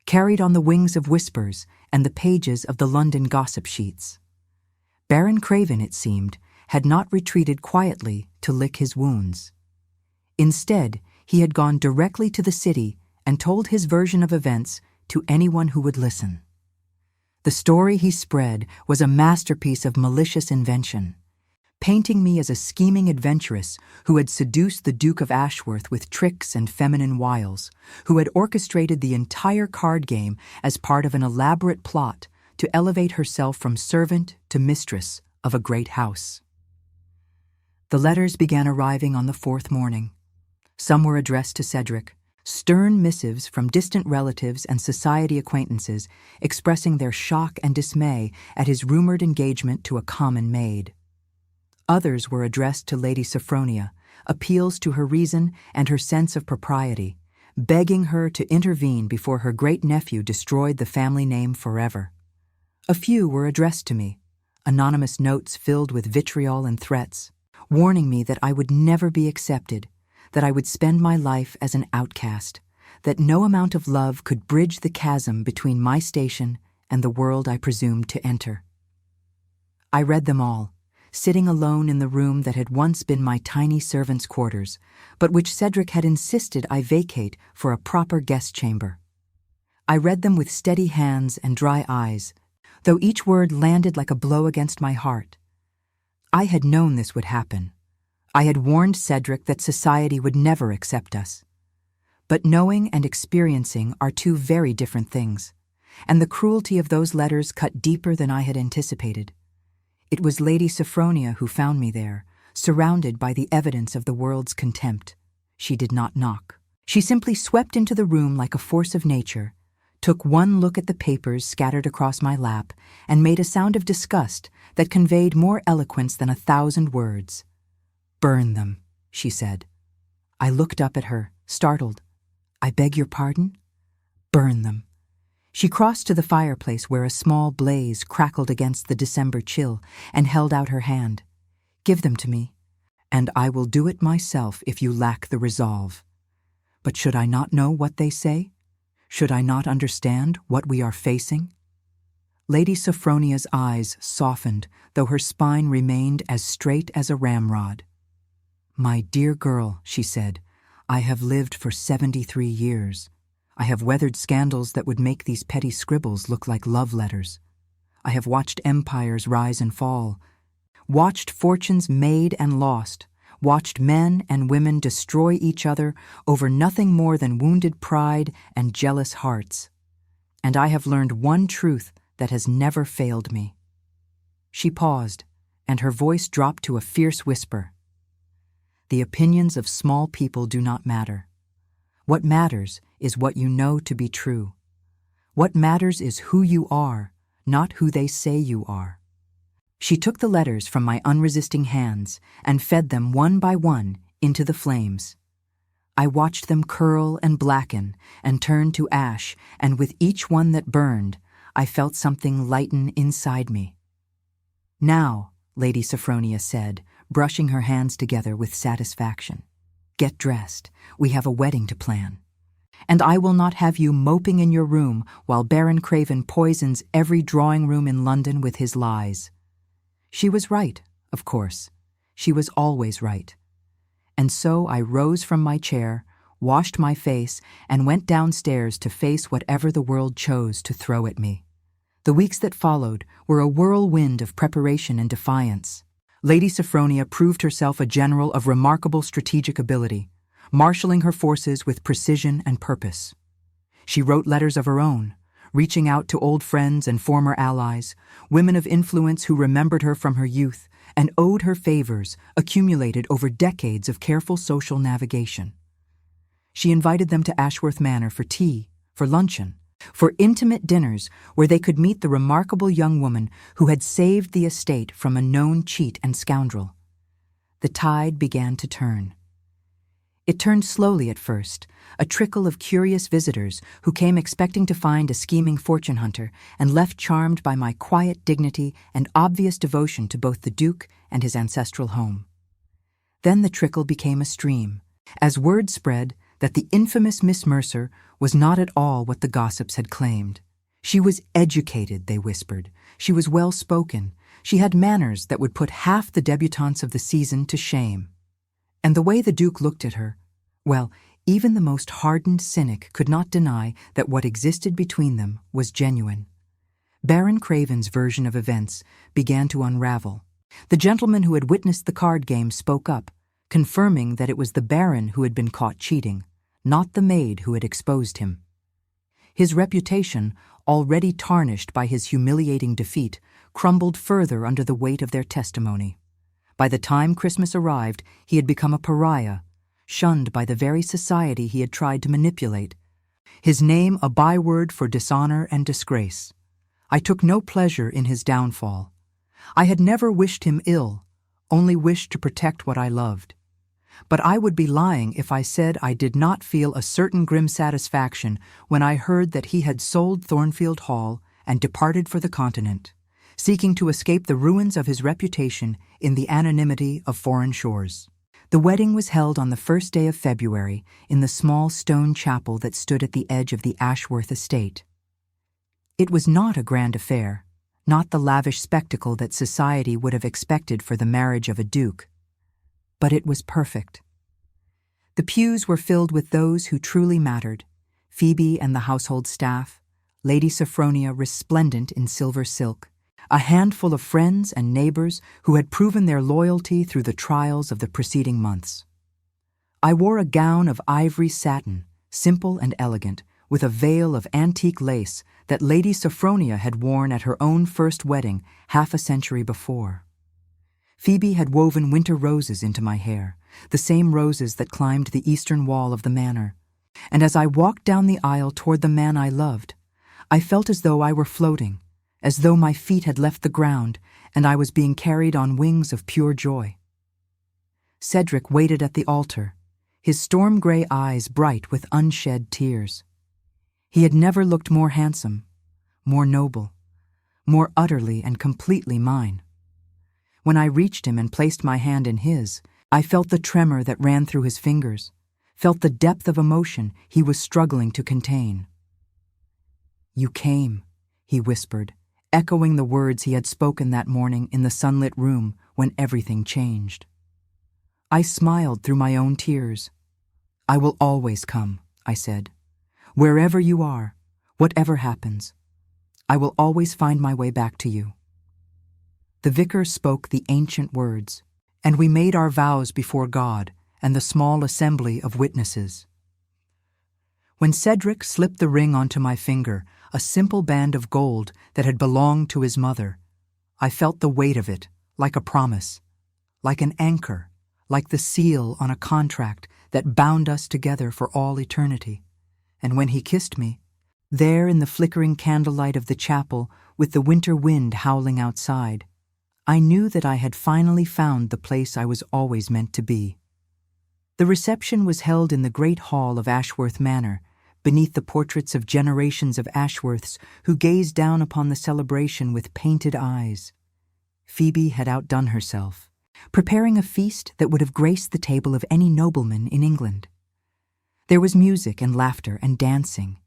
carried on the wings of whispers and the pages of the London gossip sheets. Baron Craven, it seemed, had not retreated quietly to lick his wounds. Instead, he had gone directly to the city and told his version of events to anyone who would listen. The story he spread was a masterpiece of malicious invention. painting me as a scheming adventuress who had seduced the Duke of Ashworth with tricks and feminine wiles, who had orchestrated the entire card game as part of an elaborate plot to elevate herself from servant to mistress of a great house. The letters began arriving on the fourth morning. Some were addressed to Cedric, stern missives from distant relatives and society acquaintances expressing their shock and dismay at his rumored engagement to a common maid. Others were addressed to Lady Sophronia, appeals to her reason and her sense of propriety, begging her to intervene before her great-nephew destroyed the family name forever. A few were addressed to me, anonymous notes filled with vitriol and threats, warning me that I would never be accepted, that I would spend my life as an outcast, that no amount of love could bridge the chasm between my station and the world I presumed to enter. I read them all, sitting alone in the room that had once been my tiny servant's quarters, but which Cedric had insisted I vacate for a proper guest chamber. I read them with steady hands and dry eyes, though each word landed like a blow against my heart. I had known this would happen. I had warned Cedric that society would never accept us. But knowing and experiencing are two very different things, and the cruelty of those letters cut deeper than I had anticipated. It was Lady Sophronia who found me there, surrounded by the evidence of the world's contempt. She did not knock. She simply swept into the room like a force of nature, took one look at the papers scattered across my lap, and made a sound of disgust that conveyed more eloquence than 1,000 words. "Burn them," she said. I looked up at her, startled. "I beg your pardon?" "Burn them." She crossed to the fireplace where a small blaze crackled against the December chill and held out her hand. "Give them to me, and I will do it myself if you lack the resolve. But should I not know what they say? Should I not understand what we are facing?" Lady Sophronia's eyes softened, though her spine remained as straight as a ramrod. "My dear girl," she said, "I have lived for 73 years. I have weathered scandals that would make these petty scribbles look like love letters. I have watched empires rise and fall, watched fortunes made and lost, watched men and women destroy each other over nothing more than wounded pride and jealous hearts. And I have learned one truth that has never failed me." She paused, and her voice dropped to a fierce whisper. "The opinions of small people do not matter. What matters is what you know to be true. What matters is who you are, not who they say you are." She took the letters from my unresisting hands and fed them one by one into the flames. I watched them curl and blacken and turn to ash, and with each one that burned, I felt something lighten inside me. "Now," Lady Sophronia said, brushing her hands together with satisfaction, "get dressed. We have a wedding to plan. And I will not have you moping in your room while Baron Craven poisons every drawing room in London with his lies." She was right, of course. She was always right. And so I rose from my chair, washed my face, and went downstairs to face whatever the world chose to throw at me. The weeks that followed were a whirlwind of preparation and defiance. Lady Sophronia proved herself a general of remarkable strategic ability, marshalling her forces with precision and purpose. She wrote letters of her own, reaching out to old friends and former allies, women of influence who remembered her from her youth and owed her favors accumulated over decades of careful social navigation. She invited them to Ashworth Manor for tea, for luncheon, for intimate dinners where they could meet the remarkable young woman who had saved the estate from a known cheat and scoundrel. The tide began to turn. It turned slowly at first, a trickle of curious visitors who came expecting to find a scheming fortune hunter and left charmed by my quiet dignity and obvious devotion to both the Duke and his ancestral home. Then the trickle became a stream, as word spread that the infamous Miss Mercer was not at all what the gossips had claimed. She was educated, they whispered. She was well-spoken. She had manners that would put half the debutantes of the season to shame. And the way the Duke looked at her, well, even the most hardened cynic could not deny that what existed between them was genuine. Baron Craven's version of events began to unravel, The gentleman who had witnessed the card game spoke up, confirming that it was the Baron who had been caught cheating, not the maid who had exposed him. His reputation, already tarnished by his humiliating defeat, crumbled further under the weight of their testimony. By the time Christmas arrived, he had become a pariah, shunned by the very society he had tried to manipulate, his name a byword for dishonor and disgrace. I took no pleasure in his downfall. I had never wished him ill, only wished to protect what I loved. But I would be lying if I said I did not feel a certain grim satisfaction when I heard that he had sold Thornfield Hall and departed for the continent, seeking to escape the ruins of his reputation in the anonymity of foreign shores. The wedding was held on the first day of February in the small stone chapel that stood at the edge of the Ashworth estate. It was not a grand affair, not the lavish spectacle that society would have expected for the marriage of a duke. But it was perfect. The pews were filled with those who truly mattered, Phoebe and the household staff, Lady Sophronia resplendent in silver silk, a handful of friends and neighbors who had proven their loyalty through the trials of the preceding months. I wore a gown of ivory satin, simple and elegant, with a veil of antique lace that Lady Sophronia had worn at her own first wedding half a century before. Phoebe had woven winter roses into my hair, the same roses that climbed the eastern wall of the manor, and as I walked down the aisle toward the man I loved, I felt as though I were floating, as though my feet had left the ground and I was being carried on wings of pure joy. Cedric waited at the altar, his storm-gray eyes bright with unshed tears. He had never looked more handsome, more noble, more utterly and completely mine. When I reached him and placed my hand in his, I felt the tremor that ran through his fingers, felt the depth of emotion he was struggling to contain. "You came," he whispered, echoing the words he had spoken that morning in the sunlit room when everything changed. I smiled through my own tears. "I will always come," I said. "Wherever you are, whatever happens, I will always find my way back to you." The vicar spoke the ancient words, and we made our vows before God and the small assembly of witnesses. When Cedric slipped the ring onto my finger, a simple band of gold that had belonged to his mother, I felt the weight of it, like a promise, like an anchor, like the seal on a contract that bound us together for all eternity. And when he kissed me, there in the flickering candlelight of the chapel with the winter wind howling outside, I knew that I had finally found the place I was always meant to be. The reception was held in the great hall of Ashworth Manor, beneath the portraits of generations of Ashworths who gazed down upon the celebration with painted eyes. Phoebe had outdone herself, preparing a feast that would have graced the table of any nobleman in England. There was music and laughter and dancing,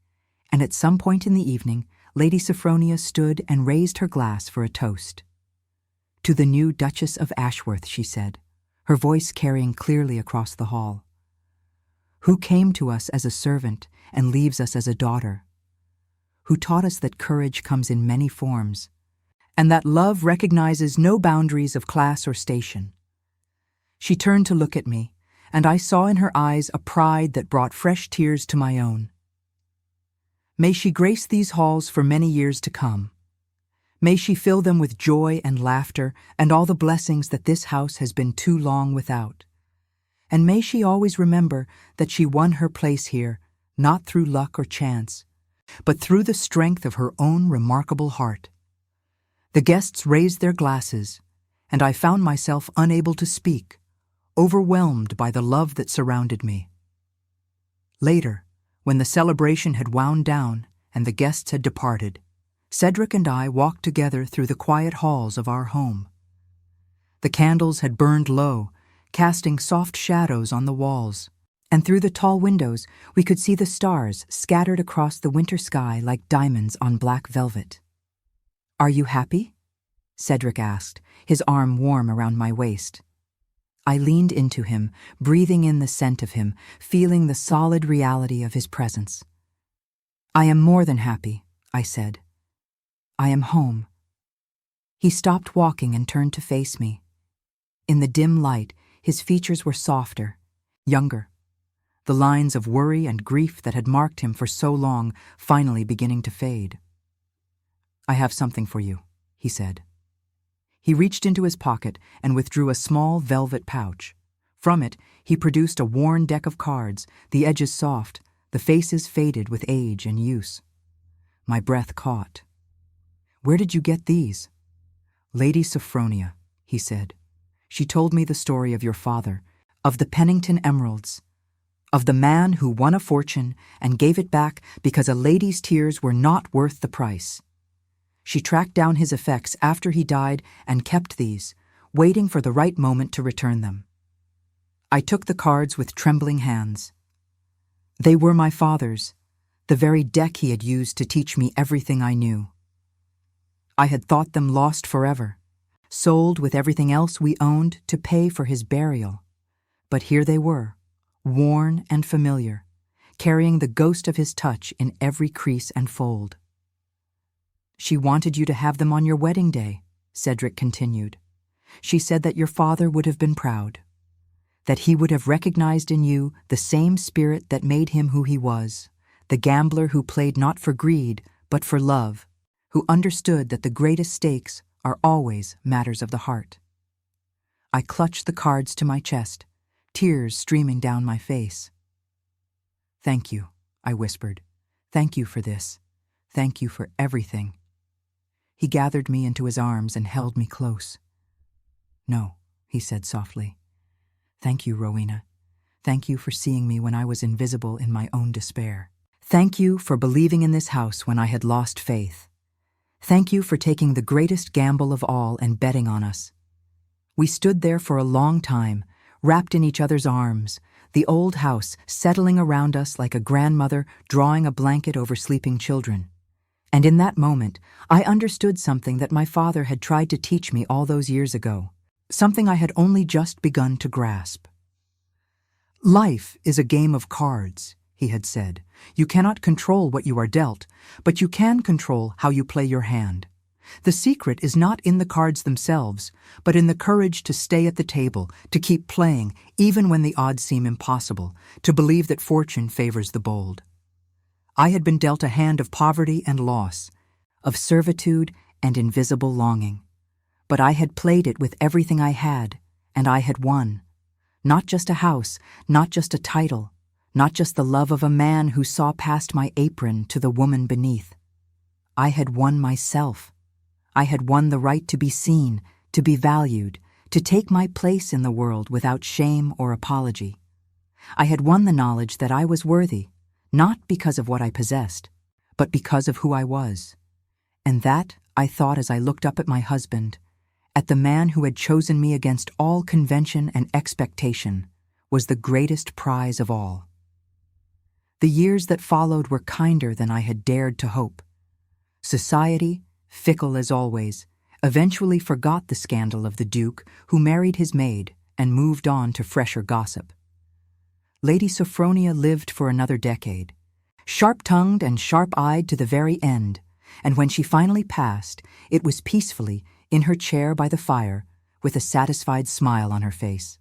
and at some point in the evening, Lady Sophronia stood and raised her glass for a toast. "To the new Duchess of Ashworth," she said, her voice carrying clearly across the hall, "who came to us as a servant and leaves us as a daughter, who taught us that courage comes in many forms, and that love recognizes no boundaries of class or station." She turned to look at me, and I saw in her eyes a pride that brought fresh tears to my own. May she grace these halls for many years to come. May she fill them with joy and laughter and all the blessings that this house has been too long without. And may she always remember that she won her place here, not through luck or chance, but through the strength of her own remarkable heart. The guests raised their glasses, and I found myself unable to speak, overwhelmed by the love that surrounded me. Later, when the celebration had wound down and the guests had departed, Cedric and I walked together through the quiet halls of our home. The candles had burned low, casting soft shadows on the walls, and through the tall windows we could see the stars scattered across the winter sky like diamonds on black velvet. "Are you happy?" Cedric asked, his arm warm around my waist. I leaned into him, breathing in the scent of him, feeling the solid reality of his presence. "I am more than happy," I said. "I am home." He stopped walking and turned to face me. In the dim light, his features were softer, younger, the lines of worry and grief that had marked him for so long finally beginning to fade. "I have something for you," he said. He reached into his pocket and withdrew a small velvet pouch. From it, he produced a worn deck of cards, the edges soft, the faces faded with age and use. My breath caught. "Where did you get these?" "Lady Sophronia," he said. "She told me the story of your father, of the Pennington emeralds, of the man who won a fortune and gave it back because a lady's tears were not worth the price. She tracked down his effects after he died and kept these, waiting for the right moment to return them." I took the cards with trembling hands. They were my father's, the very deck he had used to teach me everything I knew. I had thought them lost forever, sold with everything else we owned to pay for his burial. But here they were, worn and familiar, carrying the ghost of his touch in every crease and fold. "She wanted you to have them on your wedding day," Cedric continued. "She said that your father would have been proud, that he would have recognized in you the same spirit that made him who he was, the gambler who played not for greed, but for love, who understood that the greatest stakes are always matters of the heart." I clutched the cards to my chest, tears streaming down my face. "Thank you," I whispered. "Thank you for this. Thank you for everything." He gathered me into his arms and held me close. "No," he said softly. "Thank you, Rowena. Thank you for seeing me when I was invisible in my own despair. Thank you for believing in this house when I had lost faith. Thank you for taking the greatest gamble of all and betting on us." We stood there for a long time, wrapped in each other's arms, the old house settling around us like a grandmother drawing a blanket over sleeping children. And in that moment, I understood something that my father had tried to teach me all those years ago, something I had only just begun to grasp. "Life is a game of cards," he had said. "You cannot control what you are dealt, but you can control how you play your hand. The secret is not in the cards themselves, but in the courage to stay at the table, to keep playing, even when the odds seem impossible, to believe that fortune favors the bold." I had been dealt a hand of poverty and loss, of servitude and invisible longing. But I had played it with everything I had, and I had won. Not just a house, not just a title, not just the love of a man who saw past my apron to the woman beneath. I had won myself. I had won the right to be seen, to be valued, to take my place in the world without shame or apology. I had won the knowledge that I was worthy, not because of what I possessed, but because of who I was. And that, I thought as I looked up at my husband, at the man who had chosen me against all convention and expectation, was the greatest prize of all. The years that followed were kinder than I had dared to hope. Society, fickle as always, eventually forgot the scandal of the Duke who married his maid and moved on to fresher gossip. Lady Sophronia lived for another decade, sharp-tongued and sharp-eyed to the very end, and when she finally passed, it was peacefully, in her chair by the fire, with a satisfied smile on her face.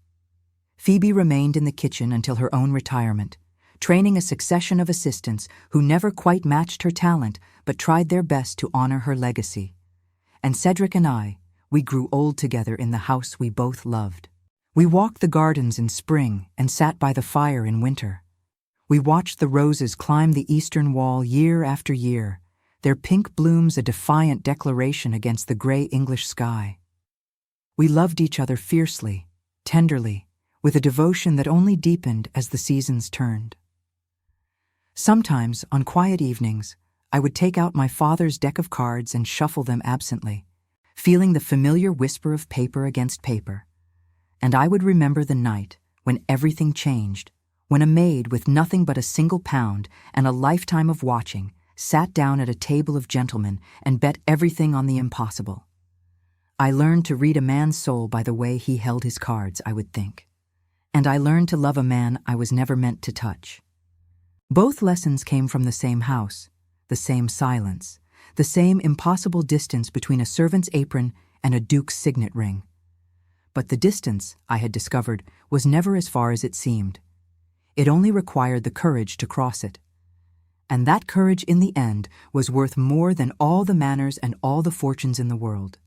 Phoebe remained in the kitchen until her own retirement, training a succession of assistants who never quite matched her talent but tried their best to honor her legacy. And Cedric and I, we grew old together in the house we both loved. We walked the gardens in spring and sat by the fire in winter. We watched the roses climb the eastern wall year after year, their pink blooms a defiant declaration against the gray English sky. We loved each other fiercely, tenderly, with a devotion that only deepened as the seasons turned. Sometimes, on quiet evenings, I would take out my father's deck of cards and shuffle them absently, feeling the familiar whisper of paper against paper. And I would remember the night when everything changed, when a maid with nothing but a single £1 and a lifetime of watching sat down at a table of gentlemen and bet everything on the impossible. I learned to read a man's soul by the way he held his cards, I would think. And I learned to love a man I was never meant to touch. Both lessons came from the same house, the same silence, the same impossible distance between a servant's apron and a duke's signet ring. But the distance, I had discovered, was never as far as it seemed. It only required the courage to cross it. And that courage in the end was worth more than all the manors and all the fortunes in the world.